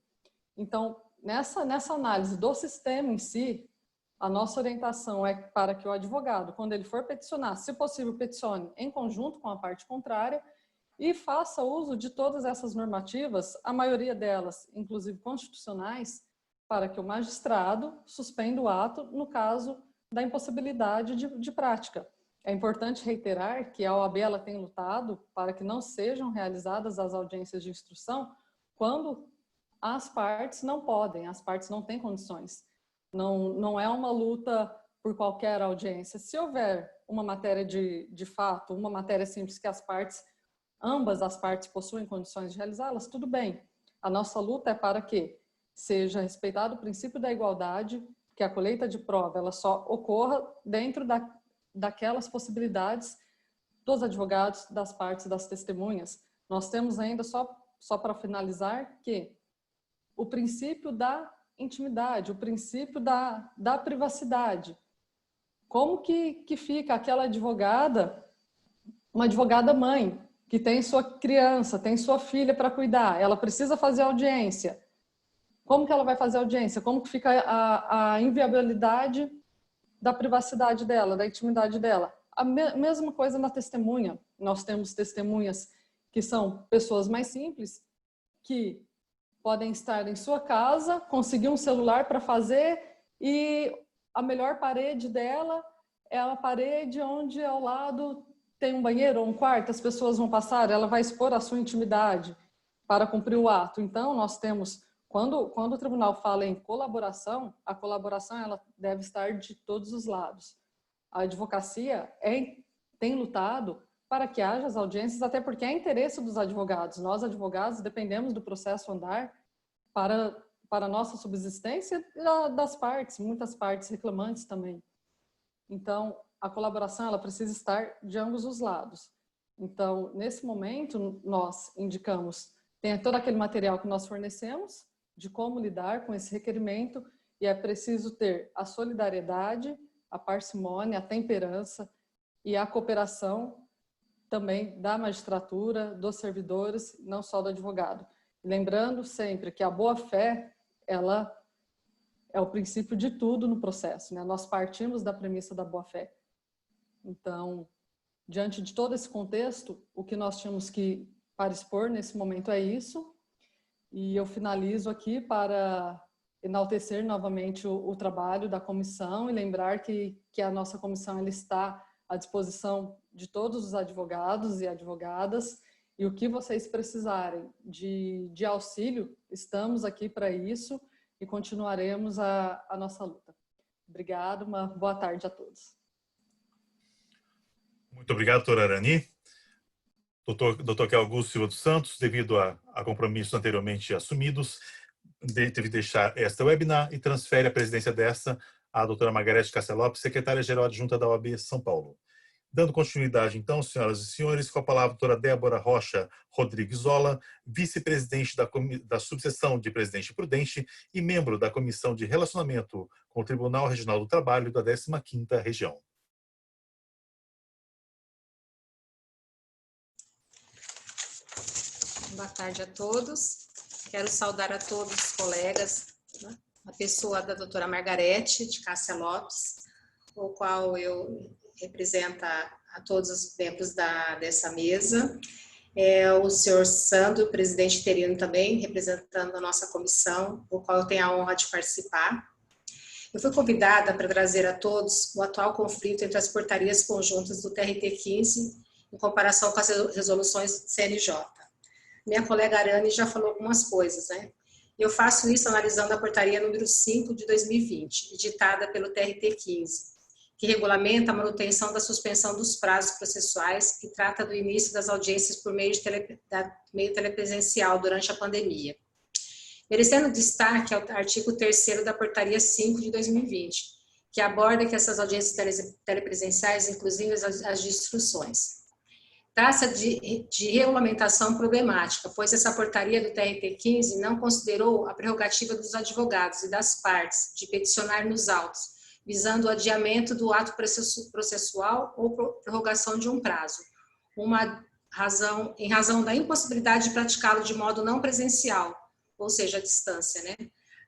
Então, nessa análise do sistema em si, a nossa orientação é para que o advogado, quando ele for peticionar, se possível, peticione em conjunto com a parte contrária e faça uso de todas essas normativas, a maioria delas, inclusive constitucionais, para que o magistrado suspenda o ato no caso da impossibilidade de prática. É importante reiterar que a OAB ela tem lutado para que não sejam realizadas as audiências de instrução quando as partes não podem, as partes não têm condições. Não é uma luta por qualquer audiência. Se houver uma matéria de fato, uma matéria simples que ambas as partes possuem condições de realizá-las, tudo bem. A nossa luta é para que seja respeitado o princípio da igualdade, que a colheita de prova ela só ocorra dentro daquelas possibilidades dos advogados, das partes, das testemunhas. Nós temos ainda, só para finalizar, que o princípio da intimidade, o princípio da privacidade. Como que fica aquela advogada, uma advogada mãe, que tem sua criança, tem sua filha para cuidar, ela precisa fazer audiência. Como que ela vai fazer audiência? Como que fica a inviabilidade da privacidade dela, da intimidade dela? A mesma coisa na testemunha. Nós temos testemunhas que são pessoas mais simples, que podem estar em sua casa, conseguir um celular para fazer e a melhor parede dela é a parede onde ao lado tem um banheiro ou um quarto, as pessoas vão passar, ela vai expor a sua intimidade para cumprir o ato. Então, nós temos, quando o tribunal fala em colaboração, a colaboração ela deve estar de todos os lados. A advocacia tem lutado para que haja as audiências, até porque é interesse dos advogados. Nós, advogados, dependemos do processo andar para a nossa subsistência e das partes, muitas partes reclamantes também. Então, a colaboração ela precisa estar de ambos os lados. Então, nesse momento, nós indicamos, tem todo aquele material que nós fornecemos, de como lidar com esse requerimento, e é preciso ter a solidariedade, a parcimônia, a temperança e a cooperação também da magistratura, dos servidores, não só do advogado. Lembrando sempre que a boa-fé, ela é o princípio de tudo no processo, né? Nós partimos da premissa da boa-fé. Então, diante de todo esse contexto, o que nós tínhamos para expor nesse momento é isso. E eu finalizo aqui para enaltecer novamente o trabalho da comissão e lembrar que a nossa comissão ela está à disposição de todos os advogados e advogadas, e o que vocês precisarem de auxílio, estamos aqui para isso e continuaremos a nossa luta. Obrigada, uma boa tarde a todos. Muito obrigado, doutora Arani. Doutor Augusto Silva dos Santos, devido a compromissos anteriormente assumidos, teve de deixar esta webinar e transfere a presidência desta à doutora Margarete Cássia Lopes, secretária-geral adjunta da OAB São Paulo. Dando continuidade, então, senhoras e senhores, com a palavra a doutora Débora Rocha Rodrigues Zola, vice-presidente da subseção de Presidente Prudente e membro da Comissão de Relacionamento com o Tribunal Regional do Trabalho da 15ª Região. Boa tarde a todos. Quero saudar a todos os colegas, né? A pessoa da doutora Margarete de Cássia Lopes, o qual eu represento a todos os membros dessa mesa. O senhor Sandro, presidente interino também, representando a nossa comissão, o qual eu tenho a honra de participar. Eu fui convidada para trazer a todos o atual conflito entre as portarias conjuntas do TRT-15 em comparação com as resoluções do CNJ. Minha colega Arani já falou algumas coisas, né? Eu faço isso analisando a portaria número 5 de 2020, editada pelo TRT-15, que regulamenta a manutenção da suspensão dos prazos processuais e trata do início das audiências por meio telepresencial durante a pandemia. Merecendo destaque ao artigo 3º da portaria 5 de 2020, que aborda que essas audiências telepresenciais, inclusive as de instruções. Trata de regulamentação problemática, pois essa portaria do TRT-15 não considerou a prerrogativa dos advogados e das partes de peticionar nos autos, visando o adiamento do ato processual ou prorrogação de um prazo, em razão da impossibilidade de praticá-lo de modo não presencial, ou seja, à distância, né?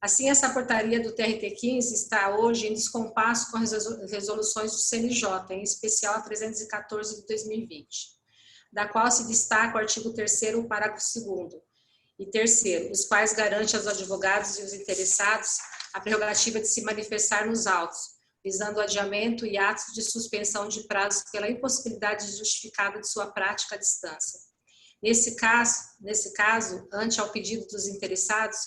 Assim, essa portaria do TRT-15 está hoje em descompasso com as resoluções do CNJ, em especial a 314 de 2020. Da qual se destaca o artigo 3º, parágrafo 2º, e 3º, os quais garante aos advogados e os interessados a prerrogativa de se manifestar nos autos, visando o adiamento e atos de suspensão de prazos pela impossibilidade justificada de sua prática à distância. Nesse caso, ante ao pedido dos interessados,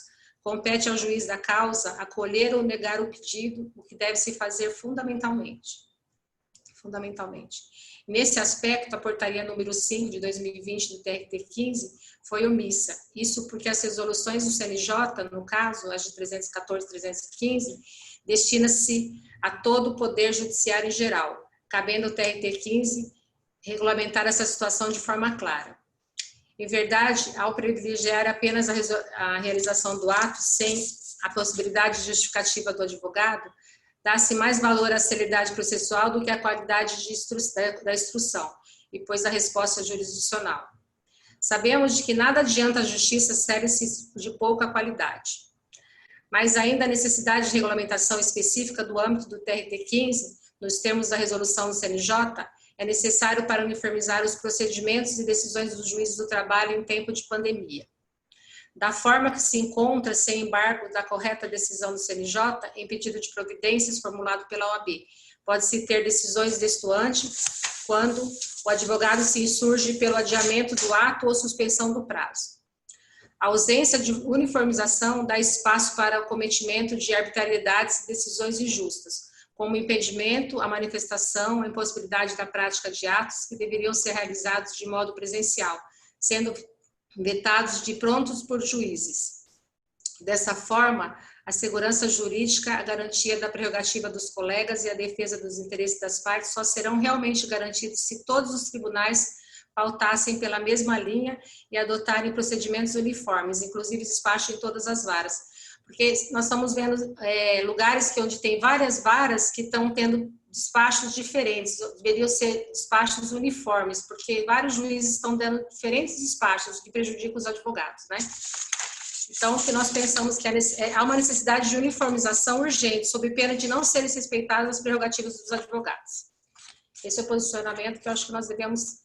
compete ao juiz da causa acolher ou negar o pedido, o que deve se fazer fundamentalmente. Nesse aspecto, a portaria número 5 de 2020 do TRT-15 foi omissa. Isso porque as resoluções do CNJ, no caso, as de 314 e 315, destina-se a todo o Poder Judiciário em geral, cabendo ao TRT-15 regulamentar essa situação de forma clara. Em verdade, ao privilegiar apenas a realização do ato sem a possibilidade justificativa do advogado, dá-se mais valor à celeridade processual do que à qualidade da instrução, e pois a resposta jurisdicional. Sabemos de que nada adianta a justiça serve-se de pouca qualidade. Mas ainda a necessidade de regulamentação específica do âmbito do TRT-15, nos termos da resolução do CNJ, é necessário para uniformizar os procedimentos e decisões dos juízes do trabalho em tempo de pandemia. Da forma que se encontra sem embargo da correta decisão do CNJ em pedido de providências formulado pela OAB. Pode-se ter decisões destoantes quando o advogado se insurge pelo adiamento do ato ou suspensão do prazo. A ausência de uniformização dá espaço para o cometimento de arbitrariedades e decisões injustas, como o impedimento, a manifestação, a impossibilidade da prática de atos que deveriam ser realizados de modo presencial, sendo vetados de prontos por juízes. Dessa forma, a segurança jurídica, a garantia da prerrogativa dos colegas e a defesa dos interesses das partes só serão realmente garantidos se todos os tribunais pautassem pela mesma linha e adotarem procedimentos uniformes, inclusive despacho em todas as varas. Porque nós estamos vendo lugares onde tem várias varas que estão tendo despachos diferentes, deveriam ser despachos uniformes, porque vários juízes estão dando diferentes despachos que prejudicam os advogados, né? Então, o que nós pensamos que há uma necessidade de uniformização urgente, sob pena de não serem respeitadas as prerrogativas dos advogados. Esse é o posicionamento que eu acho que nós devemos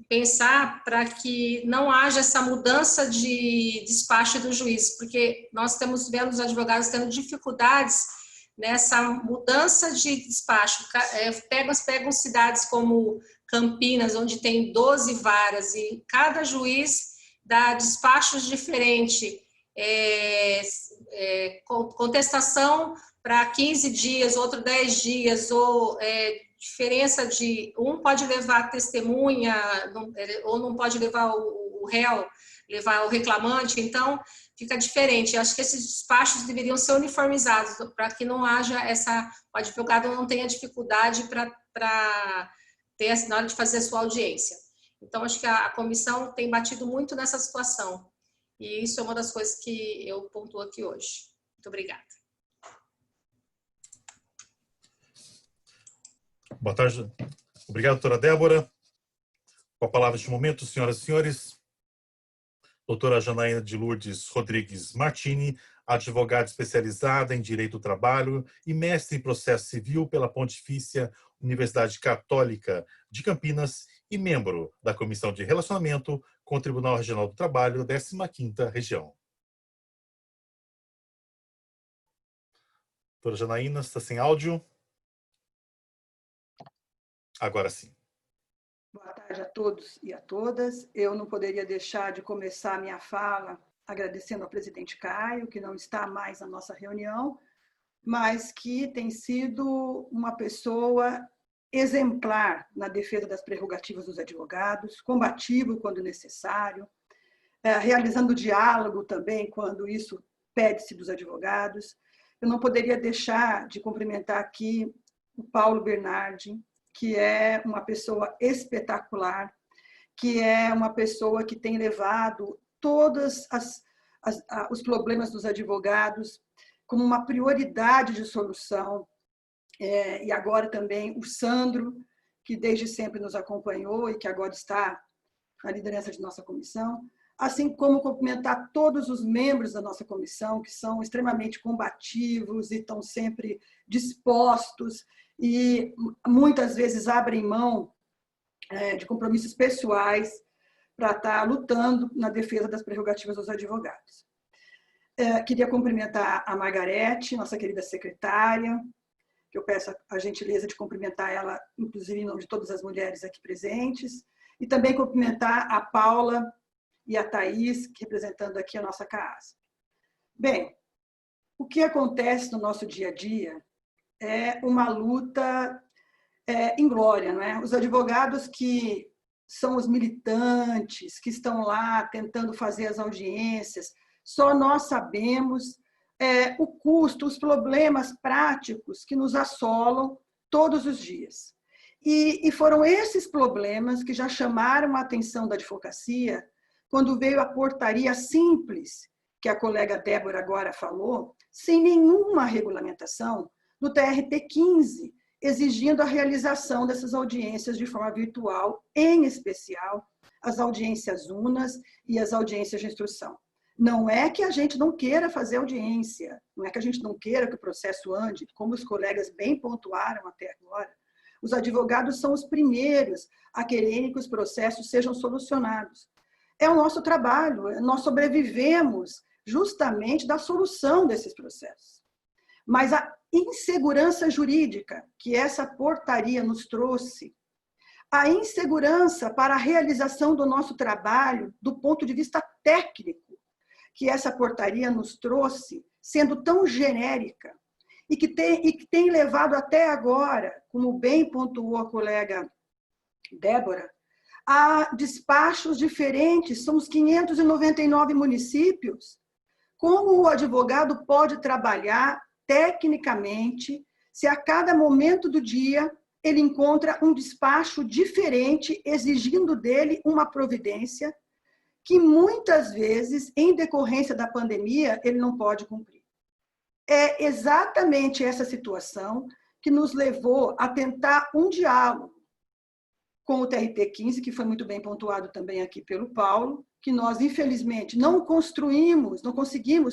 pensar para que não haja essa mudança de despacho do juiz, porque nós estamos vendo os advogados tendo dificuldades nessa mudança de despacho. Pegam cidades como Campinas, onde tem 12 varas, e cada juiz dá despachos diferentes, contestação para 15 dias, outro 10 dias, ou diferença de um pode levar testemunha, ou não pode levar o réu, levar o reclamante, então fica diferente. Eu acho que esses despachos deveriam ser uniformizados para que não haja o advogado não tenha dificuldade para ter na hora de fazer a sua audiência. Então, acho que a comissão tem batido muito nessa situação. E isso é uma das coisas que eu pontuo aqui hoje. Muito obrigada. Boa tarde. Obrigado, doutora Débora. Com a palavra neste momento, senhoras e senhores, doutora Janaína de Lourdes Rodrigues Martini, advogada especializada em Direito do Trabalho e mestre em Processo Civil pela Pontifícia Universidade Católica de Campinas e membro da Comissão de Relacionamento com o Tribunal Regional do Trabalho, 15ª Região. Doutora Janaína, está sem áudio? Agora sim. Boa tarde a todos e a todas. Eu não poderia deixar de começar a minha fala agradecendo ao presidente Caio, que não está mais na nossa reunião, mas que tem sido uma pessoa exemplar na defesa das prerrogativas dos advogados, combativo quando necessário, realizando diálogo também quando isso pede-se dos advogados. Eu não poderia deixar de cumprimentar aqui o Paulo Bernardi, que é uma pessoa espetacular, que é uma pessoa que tem levado todos os problemas dos advogados como uma prioridade de solução. E agora também o Sandro, que desde sempre nos acompanhou e que agora está na liderança de nossa comissão, assim como cumprimentar todos os membros da nossa comissão, que são extremamente combativos e estão sempre dispostos e muitas vezes abrem mão de compromissos pessoais para estar lutando na defesa das prerrogativas dos advogados. Queria cumprimentar a Margarete, nossa querida secretária, que eu peço a gentileza de cumprimentar ela, inclusive em nome de todas as mulheres aqui presentes, e também cumprimentar a Paula e a Thaís, representando aqui a nossa casa. Bem, o que acontece no nosso dia a dia é uma luta inglória, não é? Os advogados que são os militantes, que estão lá tentando fazer as audiências, só nós sabemos o custo, os problemas práticos que nos assolam todos os dias. E foram esses problemas que já chamaram a atenção da advocacia quando veio a portaria simples, que a colega Débora agora falou, sem nenhuma regulamentação, do TRT-15, exigindo a realização dessas audiências de forma virtual, em especial as audiências unas e as audiências de instrução. Não é que a gente não queira fazer audiência, não é que a gente não queira que o processo ande, como os colegas bem pontuaram até agora. Os advogados são os primeiros a quererem que os processos sejam solucionados. É o nosso trabalho, nós sobrevivemos justamente da solução desses processos. Mas a insegurança jurídica que essa portaria nos trouxe, a insegurança para a realização do nosso trabalho do ponto de vista técnico, que essa portaria nos trouxe, sendo tão genérica, e que tem levado até agora, como bem pontuou a colega Débora, a despachos diferentes, são os 599 municípios. Como o advogado pode trabalhar tecnicamente se a cada momento do dia ele encontra um despacho diferente, exigindo dele uma providência que muitas vezes, em decorrência da pandemia, ele não pode cumprir. É exatamente essa situação que nos levou a tentar um diálogo com o TRT-15, que foi muito bem pontuado também aqui pelo Paulo, que nós, infelizmente, não conseguimos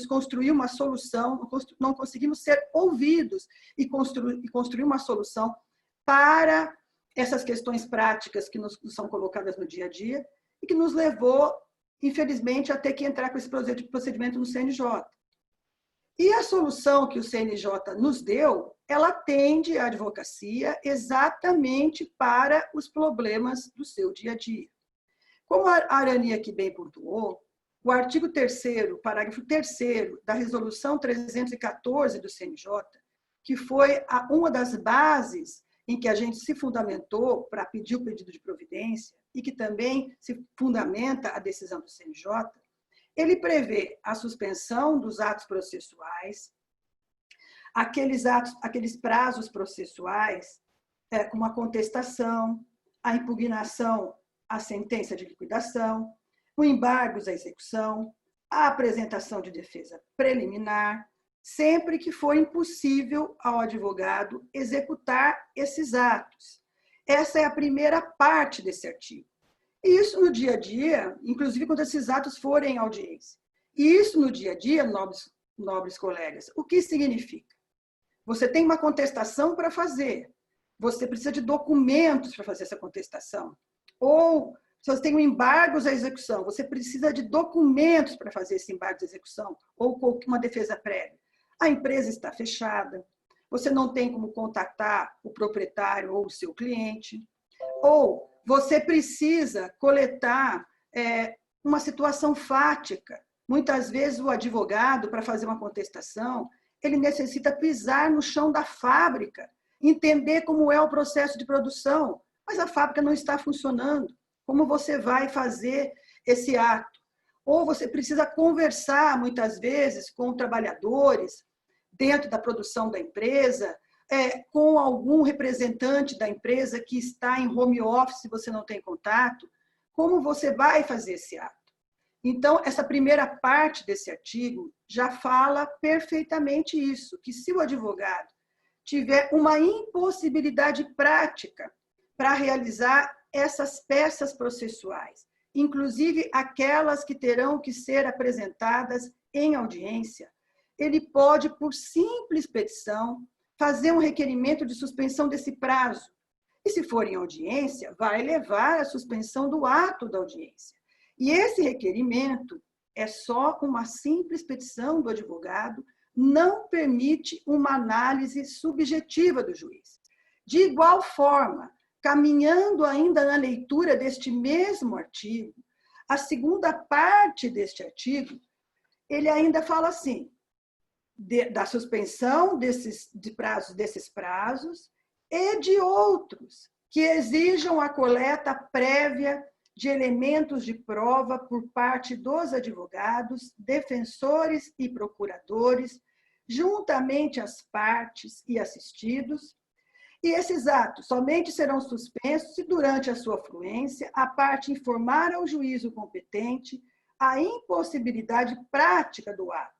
construir uma solução, não conseguimos ser ouvidos e construir uma solução para essas questões práticas que nos são colocadas no dia a dia e que nos levou, infelizmente, a ter que entrar com esse procedimento no CNJ. E a solução que o CNJ nos deu, ela atende a advocacia exatamente para os problemas do seu dia a dia. Como a Arani aqui bem pontuou, o artigo 3º, parágrafo 3º da Resolução 314 do CNJ, que foi uma das bases em que a gente se fundamentou para pedir o pedido de providência e que também se fundamenta a decisão do CNJ, ele prevê a suspensão dos atos processuais, aqueles prazos processuais, como a contestação, a impugnação à sentença de liquidação, o embargo à execução, a apresentação de defesa preliminar, sempre que for impossível ao advogado executar esses atos. Essa é a primeira parte desse artigo. E isso no dia a dia, inclusive quando esses atos forem em audiência. E isso no dia a dia, nobres colegas, o que significa? Você tem uma contestação para fazer, você precisa de documentos para fazer essa contestação. Ou, se você tem um embargo à execução, você precisa de documentos para fazer esse embargo à execução, ou uma defesa prévia. A empresa está fechada, você não tem como contactar o proprietário ou o seu cliente, ou você precisa coletar uma situação fática. Muitas vezes o advogado, para fazer uma contestação, ele necessita pisar no chão da fábrica, entender como é o processo de produção, mas a fábrica não está funcionando. Como você vai fazer esse ato? Ou você precisa conversar, muitas vezes, com trabalhadores dentro da produção da empresa, com algum representante da empresa que está em home office, se você não tem contato. Como você vai fazer esse ato? Então, essa primeira parte desse artigo já fala perfeitamente isso, que se o advogado tiver uma impossibilidade prática para realizar essas peças processuais, inclusive aquelas que terão que ser apresentadas em audiência, ele pode, por simples petição, fazer um requerimento de suspensão desse prazo. E, se for em audiência, vai levar à suspensão do ato da audiência. E esse requerimento é só uma simples petição do advogado, não permite uma análise subjetiva do juiz. De igual forma, caminhando ainda na leitura deste mesmo artigo, a segunda parte deste artigo, ele ainda fala assim, da suspensão desses prazos e de outros que exijam a coleta prévia de elementos de prova por parte dos advogados, defensores e procuradores, juntamente às partes e assistidos. E esses atos somente serão suspensos se, durante a sua fluência, a parte informar ao juízo competente a impossibilidade prática do ato.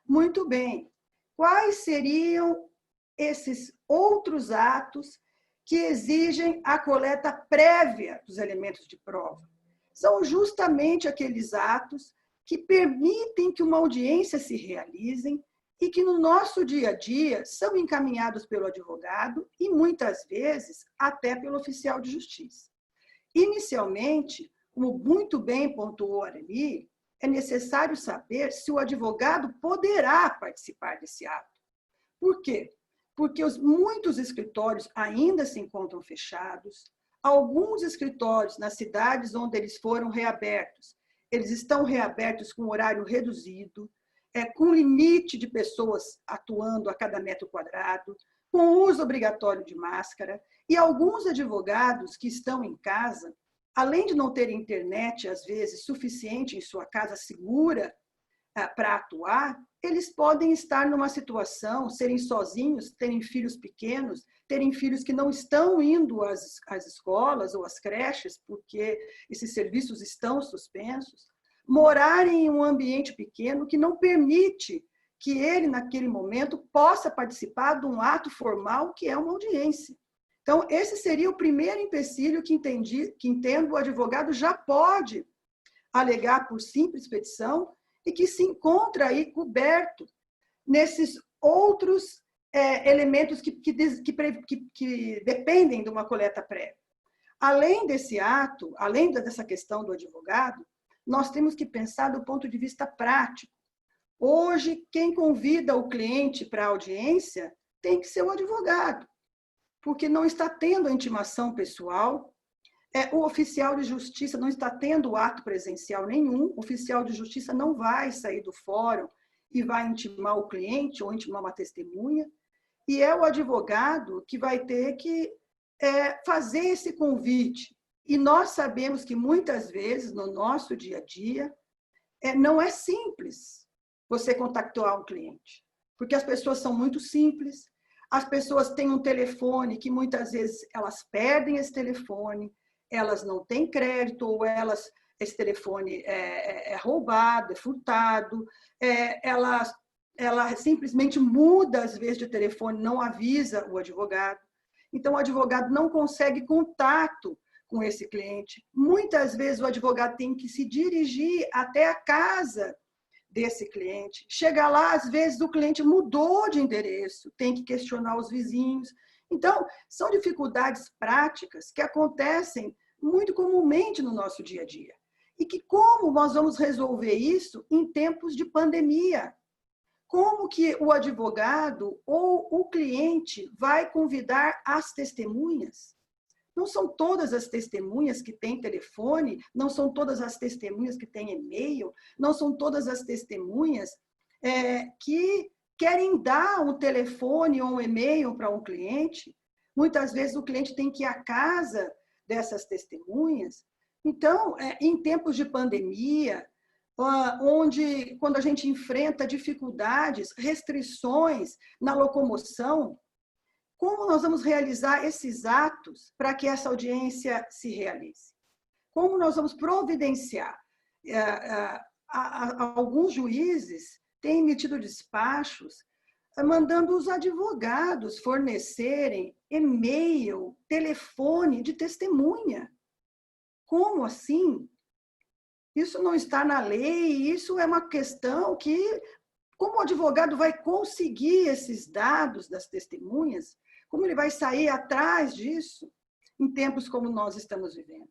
Muito bem. Quais seriam esses outros atos que exigem a coleta prévia dos elementos de prova? São justamente aqueles atos que permitem que uma audiência se realize e que no nosso dia a dia são encaminhados pelo advogado e muitas vezes até pelo oficial de justiça. Inicialmente, como muito bem pontuou ali, é necessário saber se o advogado poderá participar desse ato. Por quê? Porque muitos escritórios ainda se encontram fechados, alguns escritórios nas cidades onde eles foram reabertos, eles estão reabertos com horário reduzido, com limite de pessoas atuando a cada metro quadrado, com uso obrigatório de máscara, e alguns advogados que estão em casa, além de não terem internet, às vezes, suficiente em sua casa segura para atuar, eles podem estar numa situação, serem sozinhos, terem filhos pequenos, terem filhos que não estão indo às escolas ou às creches, porque esses serviços estão suspensos, morarem em um ambiente pequeno que não permite que ele, naquele momento, possa participar de um ato formal que é uma audiência. Então, esse seria o primeiro empecilho que entendo o advogado já pode alegar por simples petição e que se encontra aí coberto nesses outros elementos que dependem de uma coleta prévia. Além desse ato, além dessa questão do advogado, nós temos que pensar do ponto de vista prático. Hoje, quem convida o cliente para a audiência tem que ser o advogado, porque não está tendo a intimação pessoal, o oficial de justiça não está tendo ato presencial nenhum, o oficial de justiça não vai sair do fórum e vai intimar o cliente ou intimar uma testemunha, e é o advogado que vai ter que fazer esse convite. E nós sabemos que muitas vezes, no nosso dia a dia, não é simples você contactar um cliente, porque as pessoas são muito simples, as pessoas têm um telefone que muitas vezes elas perdem esse telefone, elas não têm crédito, ou esse telefone é roubado, é furtado, ela simplesmente muda, às vezes, de telefone, não avisa o advogado. Então, o advogado não consegue contato com esse cliente. Muitas vezes, o advogado tem que se dirigir até a casa desse cliente. Chega lá, às vezes, o cliente mudou de endereço, tem que questionar os vizinhos. Então, são dificuldades práticas que acontecem muito comumente no nosso dia a dia. E que como nós vamos resolver isso em tempos de pandemia? Como que o advogado ou o cliente vai convidar as testemunhas? Não são todas as testemunhas que têm telefone, não são todas as testemunhas que têm e-mail, não são todas as testemunhas que querem dar um telefone ou um e-mail para um cliente. Muitas vezes o cliente tem que ir à casa dessas testemunhas. Então, em tempos de pandemia, onde, quando a gente enfrenta dificuldades, restrições na locomoção, como nós vamos realizar esses atos para que essa audiência se realize? Como nós vamos providenciar? Alguns juízes têm emitido despachos mandando os advogados fornecerem e-mail, telefone de testemunha. Como assim? Isso não está na lei, isso é uma questão que, como o advogado vai conseguir esses dados das testemunhas, como ele vai sair atrás disso em tempos como nós estamos vivendo?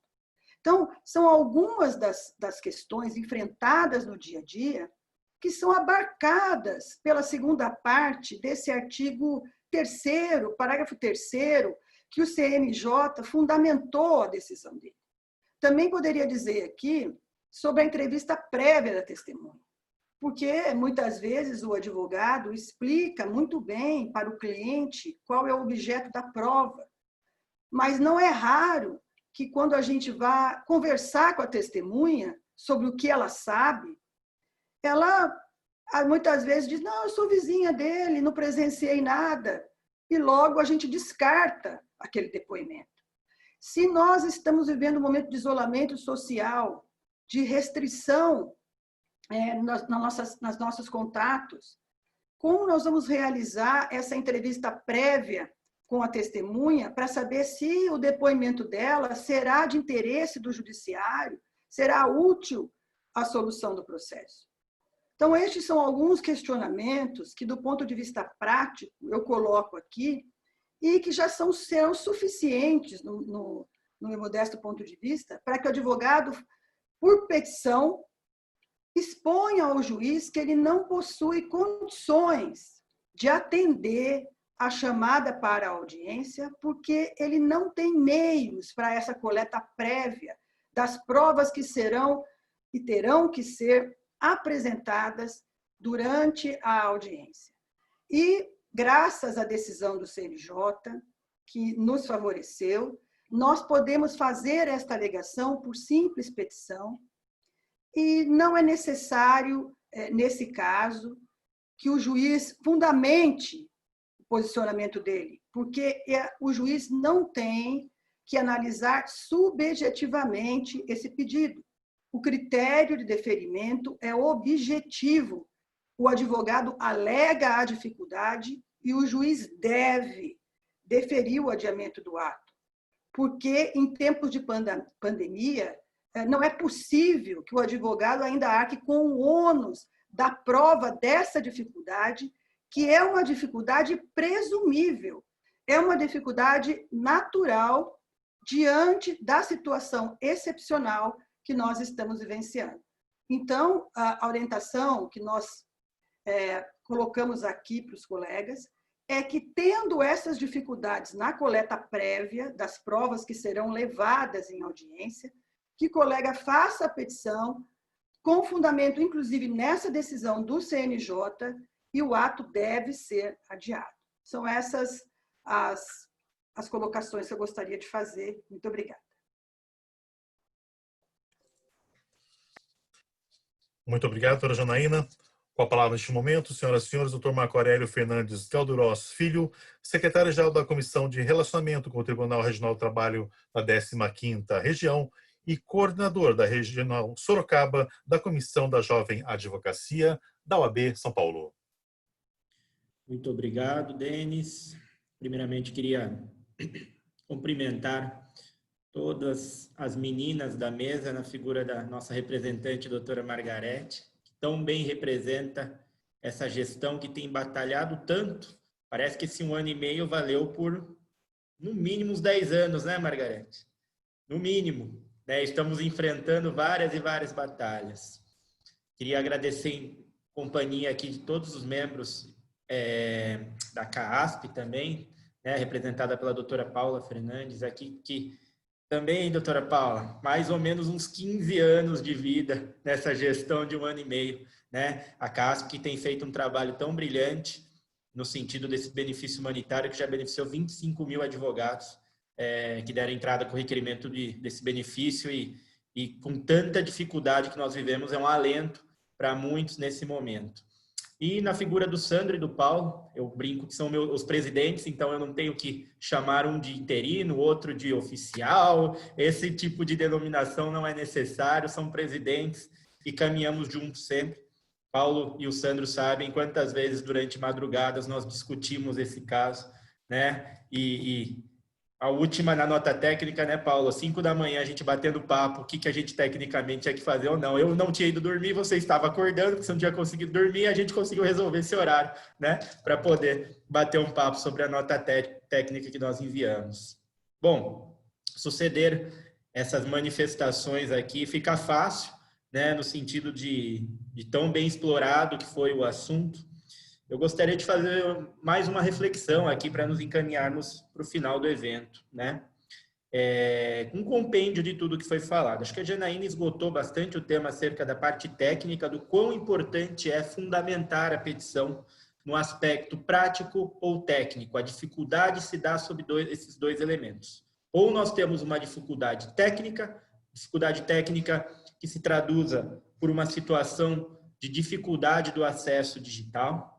Então, são algumas das questões enfrentadas no dia a dia que são abarcadas pela segunda parte desse artigo 3º, parágrafo 3º, que o CNJ fundamentou a decisão dele. Também poderia dizer aqui sobre a entrevista prévia da testemunha, porque muitas vezes o advogado explica muito bem para o cliente qual é o objeto da prova, mas não é raro que quando a gente vá conversar com a testemunha sobre o que ela sabe, ela muitas vezes diz, não, eu sou vizinha dele, não presenciei nada, e logo a gente descarta aquele depoimento. Se nós estamos vivendo um momento de isolamento social, de restrição nas nossos contatos, como nós vamos realizar essa entrevista prévia com a testemunha para saber se o depoimento dela será de interesse do judiciário, será útil à solução do processo? Então, estes são alguns questionamentos que, do ponto de vista prático, eu coloco aqui e que já serão suficientes, no meu modesto ponto de vista, para que o advogado, por petição, exponha ao juiz que ele não possui condições de atender a chamada para a audiência, porque ele não tem meios para essa coleta prévia das provas que serão e terão que ser apresentadas durante a audiência. E, graças à decisão do CNJ, que nos favoreceu, nós podemos fazer esta alegação por simples petição e não é necessário, nesse caso, que o juiz fundamente o posicionamento dele, porque o juiz não tem que analisar subjetivamente esse pedido. O critério de deferimento é objetivo. O advogado alega a dificuldade e o juiz deve deferir o adiamento do ato, porque em tempos de pandemia não é possível que o advogado ainda arque com o ônus da prova dessa dificuldade, que é uma dificuldade presumível, é uma dificuldade natural diante da situação excepcional que nós estamos vivenciando. Então, a orientação que nós colocamos aqui para os colegas é que, tendo essas dificuldades na coleta prévia das provas que serão levadas em audiência, que o colega faça a petição com fundamento, inclusive, nessa decisão do CNJ, e o ato deve ser adiado. São essas as colocações que eu gostaria de fazer. Muito obrigada. Muito obrigado, doutora Janaína. Com a palavra neste momento, senhoras e senhores, doutor Marco Aurélio Fernandes Calduros Filho, secretário-geral da Comissão de Relacionamento com o Tribunal Regional do Trabalho da 15ª Região e coordenador da Regional Sorocaba da Comissão da Jovem Advocacia da OAB São Paulo. Muito obrigado, Denis. Primeiramente, queria cumprimentar todas as meninas da mesa na figura da nossa representante, doutora Margarete, que tão bem representa essa gestão que tem batalhado tanto. Parece que esse 1 ano e meio valeu por, no mínimo, uns 10 anos, né, Margarete? No mínimo, né? Estamos enfrentando várias e várias batalhas. Queria agradecer em companhia aqui de todos os membros da CAASP também, né, representada pela doutora Paula Fernandes aqui, que também, doutora Paula, mais ou menos uns 15 anos de vida nessa gestão de 1 ano e meio, né? A CAASP que tem feito um trabalho tão brilhante no sentido desse benefício humanitário que já beneficiou 25 mil advogados que deram entrada com o requerimento desse benefício e com tanta dificuldade que nós vivemos, é um alento para muitos nesse momento. E na figura do Sandro e do Paulo, eu brinco que são os presidentes, então eu não tenho que chamar um de interino, outro de oficial, esse tipo de denominação não é necessário, são presidentes e caminhamos juntos sempre. Paulo e o Sandro sabem quantas vezes durante madrugadas nós discutimos esse caso, né? E a última na nota técnica, né, Paulo? 5 da manhã, a gente batendo papo, o que a gente tecnicamente tinha que fazer ou não. Eu não tinha ido dormir, você estava acordando, porque você não tinha conseguido dormir, a gente conseguiu resolver esse horário, né, para poder bater um papo sobre a nota técnica que nós enviamos. Bom, suceder essas manifestações aqui fica fácil, né, no sentido de tão bem explorado que foi o assunto. Eu gostaria de fazer mais uma reflexão aqui para nos encaminharmos para o final do evento, né? Um compêndio de tudo que foi falado. Acho que a Janaína esgotou bastante o tema acerca da parte técnica, do quão importante é fundamentar a petição no aspecto prático ou técnico. A dificuldade se dá sobre esses dois elementos. Ou nós temos uma dificuldade técnica que se traduza por uma situação de dificuldade do acesso digital.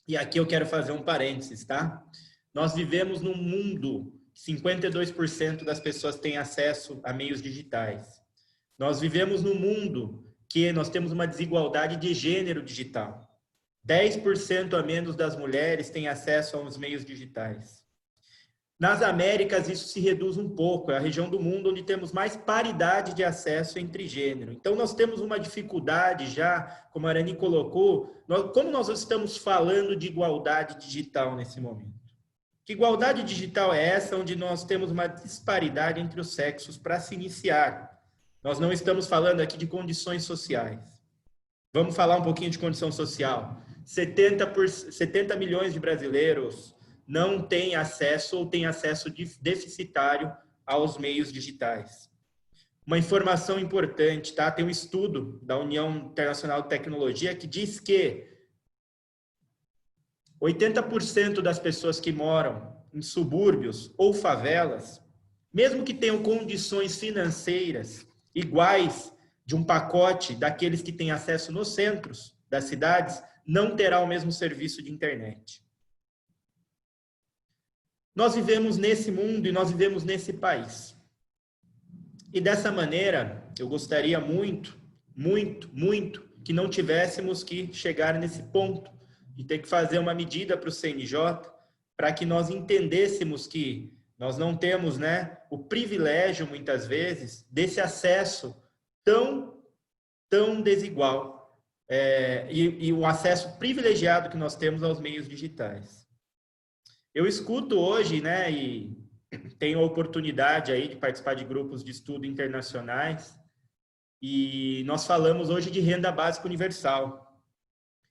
E aqui eu quero fazer um parênteses, tá? Nós vivemos num mundo que 52% das pessoas têm acesso a meios digitais. Nós vivemos num mundo que nós temos uma desigualdade de gênero digital. 10% a menos das mulheres têm acesso aos meios digitais. Nas Américas, isso se reduz um pouco. É a região do mundo onde temos mais paridade de acesso entre gênero. Então, nós temos uma dificuldade já, como a Arani colocou, como nós estamos falando de igualdade digital nesse momento? Que igualdade digital é essa onde nós temos uma disparidade entre os sexos para se iniciar? Nós não estamos falando aqui de condições sociais. Vamos falar um pouquinho de condição social. 70 milhões de brasileiros não têm acesso ou têm acesso deficitário aos meios digitais. Uma informação importante, tá? Tem um estudo da União Internacional de Tecnologia que diz que 80% das pessoas que moram em subúrbios ou favelas, mesmo que tenham condições financeiras iguais de um pacote daqueles que têm acesso nos centros das cidades, não terá o mesmo serviço de internet. Nós vivemos nesse mundo e nós vivemos nesse país. E dessa maneira, eu gostaria muito, muito, muito que não tivéssemos que chegar nesse ponto de ter que fazer uma medida para o CNJ, para que nós entendêssemos que nós não temos, né, o privilégio, muitas vezes, desse acesso tão desigual e o acesso privilegiado que nós temos aos meios digitais. Eu escuto hoje, né, e tenho a oportunidade aí de participar de grupos de estudo internacionais, e nós falamos hoje de renda básica universal.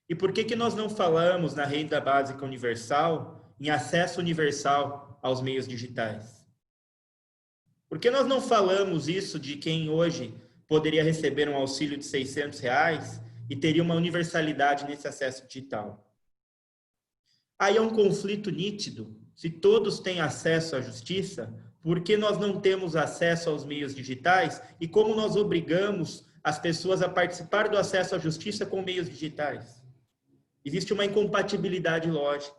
E por que nós não falamos na renda básica universal, em acesso universal aos meios digitais? Por que nós não falamos isso de quem hoje poderia receber um auxílio de R$600 e teria uma universalidade nesse acesso digital? Aí é um conflito nítido. Se todos têm acesso à justiça, por que nós não temos acesso aos meios digitais e como nós obrigamos as pessoas a participar do acesso à justiça com meios digitais? Existe uma incompatibilidade lógica.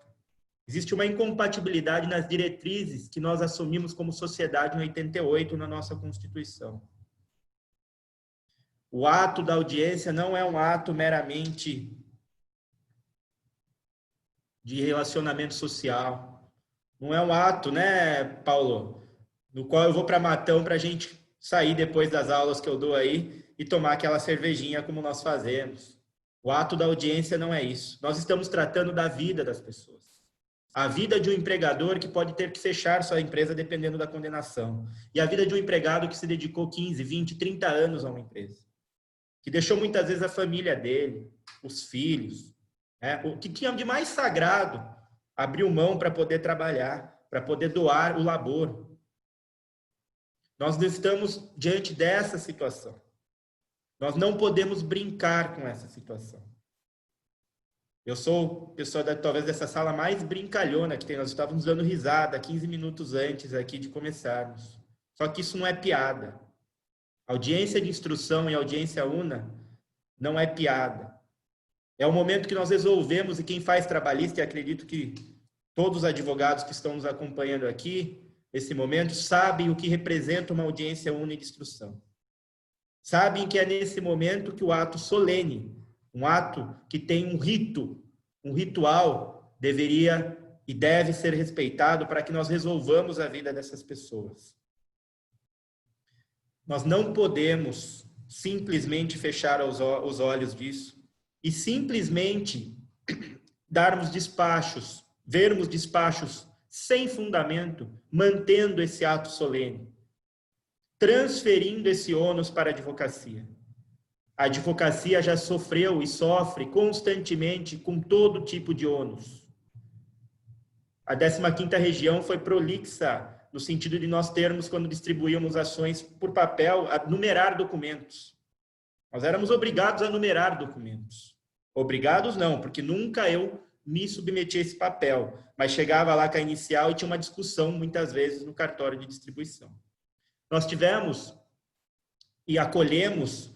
Existe uma incompatibilidade nas diretrizes que nós assumimos como sociedade em 88 na nossa Constituição. O ato da audiência não é um ato meramente de relacionamento social. Não é um ato, né, Paulo, no qual eu vou para Matão para a gente sair depois das aulas que eu dou aí e tomar aquela cervejinha como nós fazemos. O ato da audiência não é isso. Nós estamos tratando da vida das pessoas. A vida de um empregador que pode ter que fechar sua empresa dependendo da condenação. E a vida de um empregado que se dedicou 15, 20, 30 anos a uma empresa. Que deixou muitas vezes a família dele, os filhos, o que tinha de mais sagrado, abriu mão para poder trabalhar, para poder doar o labor. Nós estamos diante dessa situação. Nós não podemos brincar com essa situação. Eu sou pessoa talvez dessa sala mais brincalhona que tem. Nós estávamos dando risada 15 minutos antes aqui de começarmos. Só que isso não é piada. Audiência de instrução e audiência una não é piada. É o momento que nós resolvemos, e quem faz trabalhista, e acredito que todos os advogados que estão nos acompanhando aqui, nesse momento, sabem o que representa uma audiência una de instrução. Sabem que é nesse momento que o ato solene, um ato que tem um rito, um ritual, deveria e deve ser respeitado para que nós resolvamos a vida dessas pessoas. Nós não podemos simplesmente fechar os olhos disso e simplesmente darmos despachos, vermos despachos sem fundamento, mantendo esse ato solene, transferindo esse ônus para a advocacia. A advocacia já sofreu e sofre constantemente com todo tipo de ônus. A 15ª região foi prolixa no sentido de nós termos, quando distribuíamos ações por papel, a numerar documentos. Nós éramos obrigados a numerar documentos. Obrigados não, porque nunca eu me submeti a esse papel, mas chegava lá com a inicial e tinha uma discussão, muitas vezes, no cartório de distribuição. Nós tivemos e acolhemos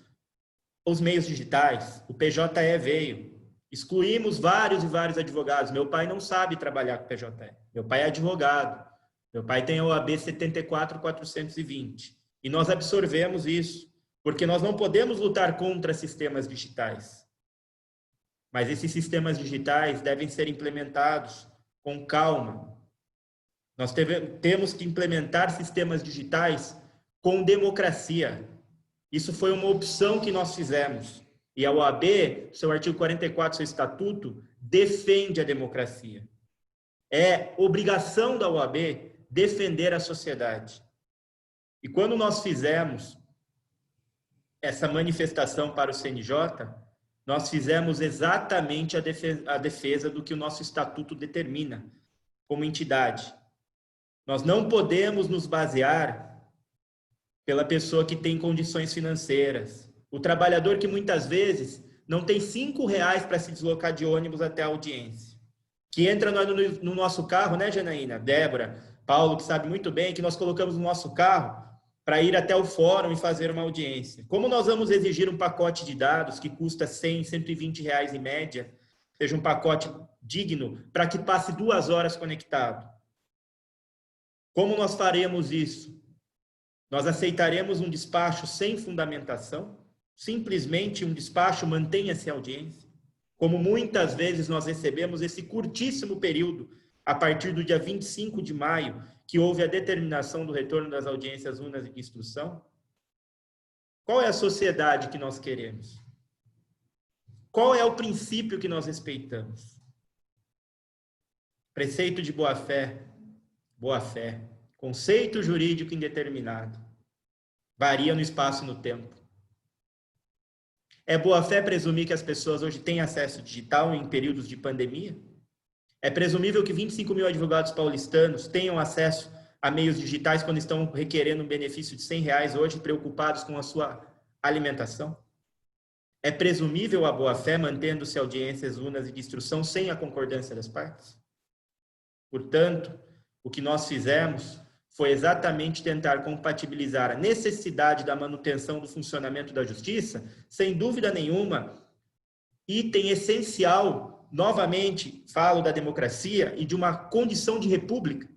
os meios digitais, o PJE veio, excluímos vários e vários advogados. Meu pai não sabe trabalhar com o PJE, meu pai é advogado, meu pai tem a OAB 74420, e nós absorvemos isso, porque nós não podemos lutar contra sistemas digitais. Mas esses sistemas digitais devem ser implementados com calma. Nós temos que implementar sistemas digitais com democracia. Isso foi uma opção que nós fizemos. E a OAB, seu artigo 44, seu estatuto, defende a democracia. É obrigação da OAB defender a sociedade. E quando nós fizemos essa manifestação para o CNJ, nós fizemos exatamente a defesa do que o nosso estatuto determina como entidade. Nós não podemos nos basear pela pessoa que tem condições financeiras. O trabalhador que muitas vezes não tem R$5 para se deslocar de ônibus até a audiência. Que entra no nosso carro, né, Janaína? Débora, Paulo, que sabe muito bem, que nós colocamos no nosso carro para ir até o fórum e fazer uma audiência. Como nós vamos exigir um pacote de dados que custa R$100, R$120 em média, seja um pacote digno, para que passe 2 horas conectado? Como nós faremos isso? Nós aceitaremos um despacho sem fundamentação? Simplesmente um despacho, mantenha-se a audiência? Como muitas vezes nós recebemos esse curtíssimo período, a partir do dia 25 de maio, que houve a determinação do retorno das audiências únicas de instrução? Qual é a sociedade que nós queremos? Qual é o princípio que nós respeitamos? Preceito de boa-fé, conceito jurídico indeterminado, varia no espaço e no tempo. É boa-fé presumir que as pessoas hoje têm acesso digital em períodos de pandemia? É presumível que 25 mil advogados paulistanos tenham acesso a meios digitais quando estão requerendo um benefício de R$100 hoje, preocupados com a sua alimentação? É presumível a boa-fé mantendo-se audiências únicas de instrução sem a concordância das partes? Portanto, o que nós fizemos foi exatamente tentar compatibilizar a necessidade da manutenção do funcionamento da justiça, sem dúvida nenhuma, item essencial, novamente, falo da democracia e de uma condição de república,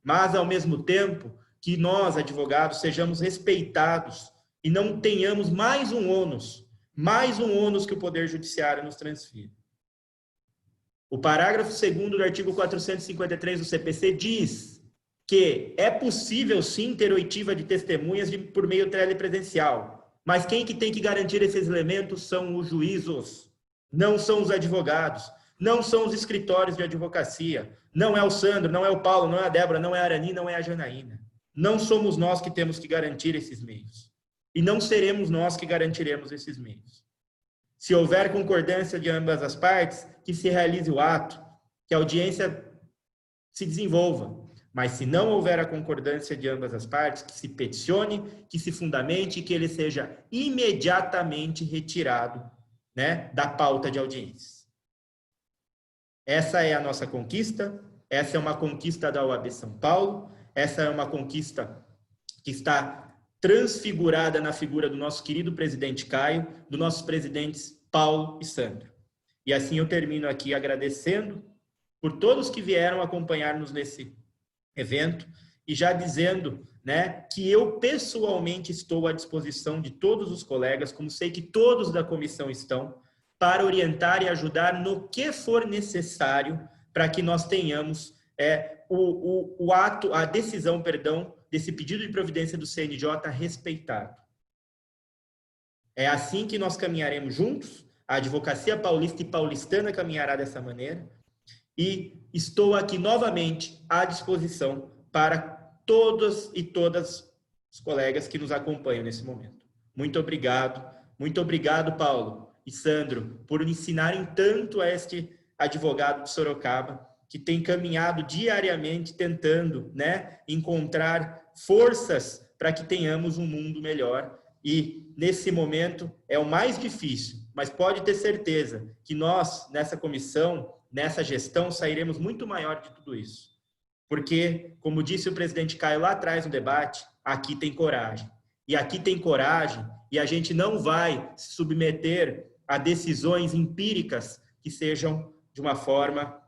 mas, ao mesmo tempo, que nós, advogados, sejamos respeitados e não tenhamos mais um ônus que o Poder Judiciário nos transfira. O parágrafo 2º do artigo 453 do CPC diz que é possível, sim, ter oitiva de testemunhas por meio telepresencial, mas quem que tem que garantir esses elementos são os juízos, não são os advogados, não são os escritórios de advocacia, não é o Sandro, não é o Paulo, não é a Débora, não é a Arani, não é a Janaína. Não somos nós que temos que garantir esses meios. E não seremos nós que garantiremos esses meios. Se houver concordância de ambas as partes, que se realize o ato, que a audiência se desenvolva. Mas se não houver a concordância de ambas as partes, que se peticione, que se fundamente e que ele seja imediatamente retirado, né, da pauta de audiências. Essa é a nossa conquista, essa é uma conquista da OAB São Paulo, essa é uma conquista que está transfigurada na figura do nosso querido presidente Caio, dos nossos presidentes Paulo e Sandro. E assim eu termino aqui agradecendo por todos que vieram acompanhar-nos nesse evento e já dizendo, né, que eu pessoalmente estou à disposição de todos os colegas, como sei que todos da comissão estão, para orientar e ajudar no que for necessário para que nós tenhamos a decisão, desse pedido de providência do CNJ respeitado. É assim que nós caminharemos juntos, a advocacia paulista e paulistana caminhará dessa maneira, e estou aqui novamente à disposição para todos e todas os colegas que nos acompanham nesse momento. Muito obrigado, Paulo e Sandro, por ensinarem tanto a este advogado de Sorocaba, que tem caminhado diariamente tentando, né, encontrar forças para que tenhamos um mundo melhor. E, nesse momento, é o mais difícil, mas pode ter certeza que nós, nessa comissão, nessa gestão, sairemos muito maior de tudo isso. Porque, como disse o presidente Caio lá atrás no debate, aqui tem coragem. E aqui tem coragem, e a gente não vai se submeter a decisões empíricas que sejam de uma forma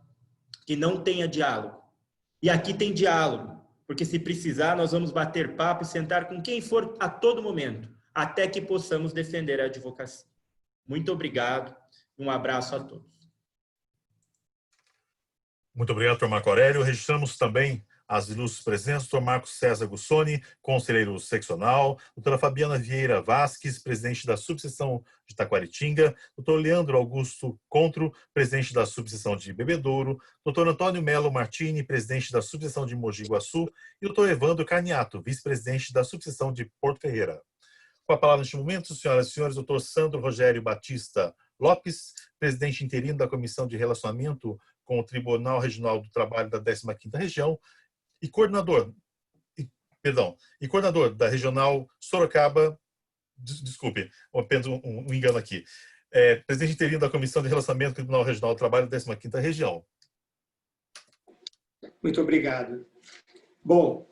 que não tenha diálogo. E aqui tem diálogo, porque se precisar, nós vamos bater papo e sentar com quem for a todo momento, até que possamos defender a advocacia. Muito obrigado, um abraço a todos. Muito obrigado, Dr. Marco Aurélio. Registramos também as ilustres presenças, Dr. Marcos César Gussoni, conselheiro seccional, doutora Fabiana Vieira Vasques, presidente da subseção de Taquaritinga, Dr. Leandro Augusto Contro, presidente da subseção de Bebedouro, Dr. Antônio Melo Martini, presidente da subseção de Mogi Guaçu, e Dr. Evandro Carniato, vice-presidente da subseção de Porto Ferreira. Com a palavra neste momento, senhoras e senhores, Dr. Sandro Rogério Batista Lopes, presidente interino da Comissão de Relacionamento com o Tribunal Regional do Trabalho da 15ª Região e coordenador da Regional Sorocaba, desculpe, apenas um engano aqui, presidente interino da Comissão de Relacionamento com o Tribunal Regional do Trabalho da 15ª Região. Muito obrigado. Bom,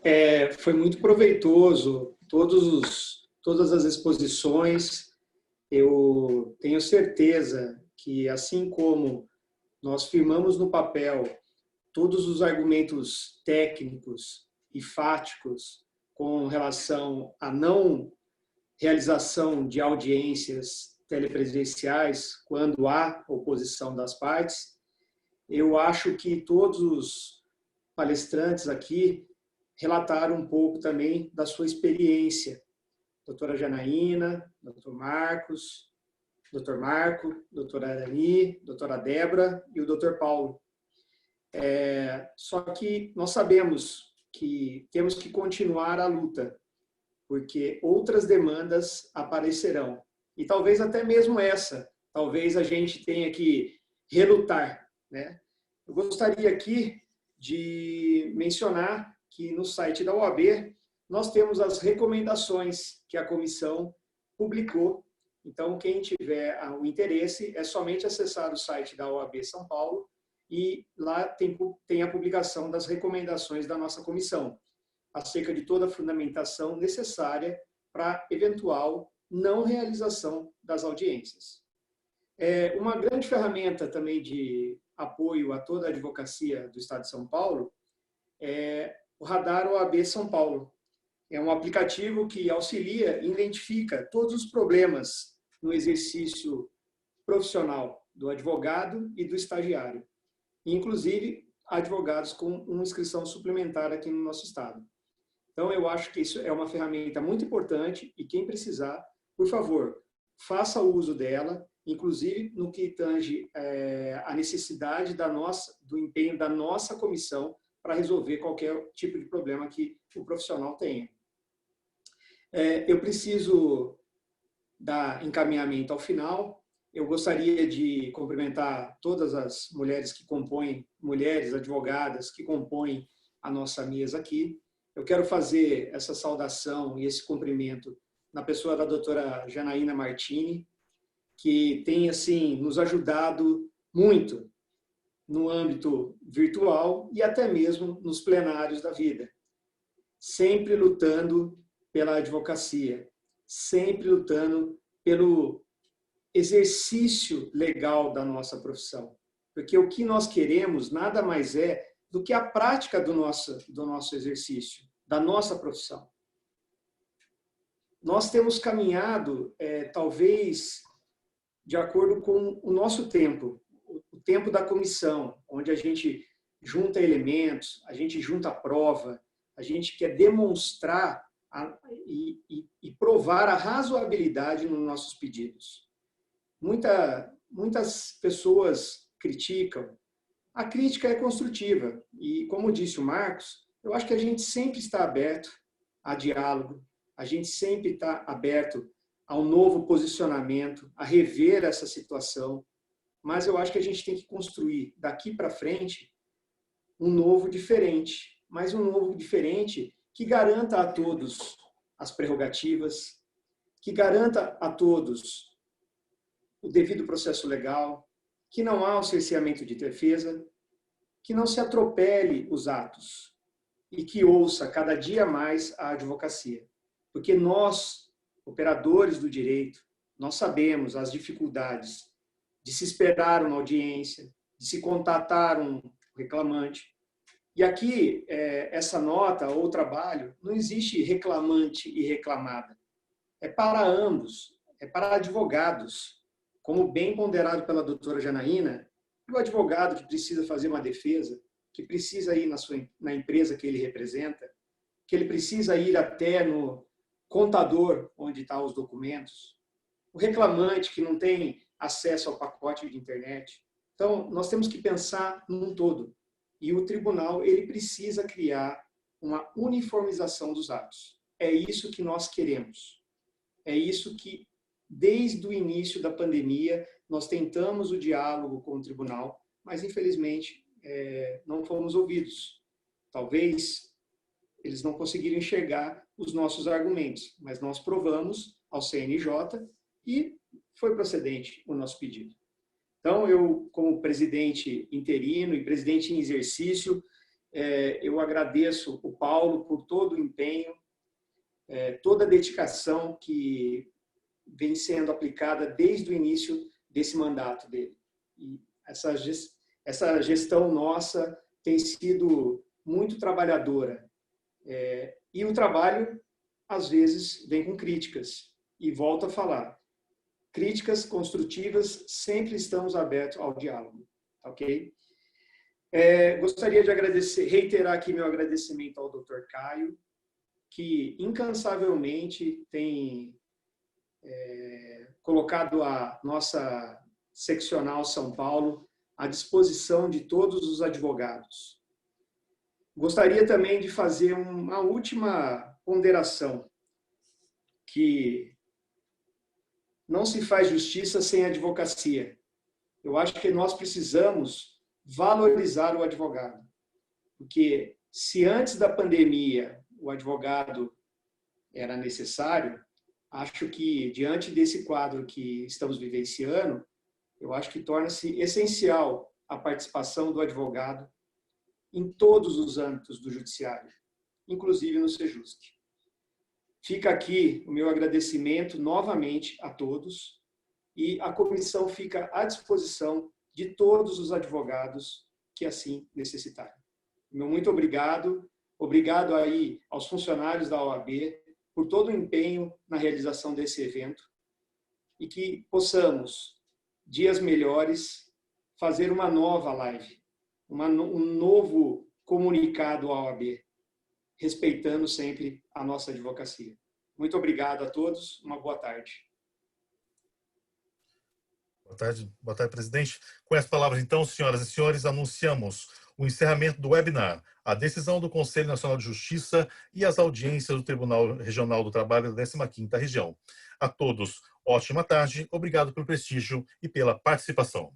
foi muito proveitoso todas as exposições. Eu tenho certeza que, assim como nós firmamos no papel todos os argumentos técnicos e fáticos com relação à não realização de audiências telepresenciais quando há oposição das partes, Eu acho que todos os palestrantes aqui relataram um pouco também da sua experiência. Doutora Janaína, doutor Marcos, doutor Marco, doutora Arani, doutora Débora e o doutor Paulo. Só que nós sabemos que temos que continuar a luta, porque outras demandas aparecerão. E talvez até mesmo essa, talvez a gente tenha que relutar, né? Eu gostaria aqui de mencionar que no site da OAB nós temos as recomendações que a comissão publicou. Então, quem tiver o interesse, é somente acessar o site da OAB São Paulo e lá tem a publicação das recomendações da nossa comissão, acerca de toda a fundamentação necessária para eventual não realização das audiências. Uma grande ferramenta também de apoio a toda a advocacia do Estado de São Paulo é o Radar OAB São Paulo. É um aplicativo que auxilia e identifica todos os problemas no exercício profissional do advogado e do estagiário, inclusive advogados com uma inscrição suplementar aqui no nosso estado. Então, eu acho que isso é uma ferramenta muito importante e quem precisar, por favor, faça uso dela, inclusive no que tange a necessidade do empenho da nossa comissão para resolver qualquer tipo de problema que o profissional tenha. Eu preciso dar encaminhamento ao final. Eu gostaria de cumprimentar todas as mulheres que compõem, mulheres advogadas que compõem a nossa mesa aqui. Eu quero fazer essa saudação e esse cumprimento na pessoa da doutora Janaína Martini, que tem, assim, nos ajudado muito no âmbito virtual e até mesmo nos plenários da vida. Sempre lutando pela advocacia, sempre lutando pelo exercício legal da nossa profissão. Porque o que nós queremos nada mais é do que a prática do nosso exercício, da nossa profissão. Nós temos caminhado, talvez, de acordo com o nosso tempo, o tempo da comissão, onde a gente junta elementos, a gente junta prova, a gente quer demonstrar e provar a razoabilidade nos nossos pedidos. Muitas pessoas criticam. A crítica é construtiva e, como disse o Marcos, eu acho que a gente sempre está aberto a diálogo, a gente sempre está aberto a um novo posicionamento, a rever essa situação, mas eu acho que a gente tem que construir daqui para frente um novo diferente, mas um novo diferente que garanta a todos as prerrogativas, que garanta a todos o devido processo legal, que não há o cerceamento de defesa, que não se atropele os atos e que ouça cada dia mais a advocacia. Porque nós, operadores do direito, nós sabemos as dificuldades de se esperar uma audiência, de se contatar um reclamante. E aqui, essa nota ou trabalho, não existe reclamante e reclamada. É para ambos, é para advogados. Como bem ponderado pela doutora Janaína, o advogado que precisa fazer uma defesa, que precisa ir na empresa que ele representa, que ele precisa ir até no contador onde estão os documentos, o reclamante que não tem acesso ao pacote de internet. Então, nós temos que pensar num todo. E o tribunal, ele precisa criar uma uniformização dos atos. É isso que nós queremos. É isso que, desde o início da pandemia, nós tentamos o diálogo com o tribunal, mas, infelizmente, não fomos ouvidos. Talvez eles não conseguiram enxergar os nossos argumentos, mas nós provamos ao CNJ e foi procedente o nosso pedido. Então, eu, como presidente interino e presidente em exercício, eu agradeço o Paulo por todo o empenho, toda a dedicação que vem sendo aplicada desde o início desse mandato dele. E essa gestão nossa tem sido muito trabalhadora. E o trabalho, às vezes, vem com críticas. E volto a falar, críticas construtivas, sempre estamos abertos ao diálogo, ok? Gostaria de reiterar aqui meu agradecimento ao Dr. Caio, que incansavelmente tem colocado a nossa seccional São Paulo à disposição de todos os advogados. Gostaria também de fazer uma última ponderação, que não se faz justiça sem advocacia. Eu acho que nós precisamos valorizar o advogado, porque se antes da pandemia o advogado era necessário, acho que diante desse quadro que estamos vivenciando, eu acho que torna-se essencial a participação do advogado em todos os âmbitos do judiciário, inclusive no Sejusc. Fica aqui o meu agradecimento novamente a todos e a comissão fica à disposição de todos os advogados que assim necessitarem. Meu muito obrigado. Obrigado aí aos funcionários da OAB por todo o empenho na realização desse evento e que possamos, dias melhores, fazer uma nova live, um novo comunicado à OAB, respeitando sempre a nossa advocacia. Muito obrigado a todos. Uma boa tarde. Boa tarde, presidente. Com essas palavras, então, senhoras e senhores, anunciamos o encerramento do webinar, a decisão do Conselho Nacional de Justiça e as audiências do Tribunal Regional do Trabalho da 15ª Região. A todos, ótima tarde, obrigado pelo prestígio e pela participação.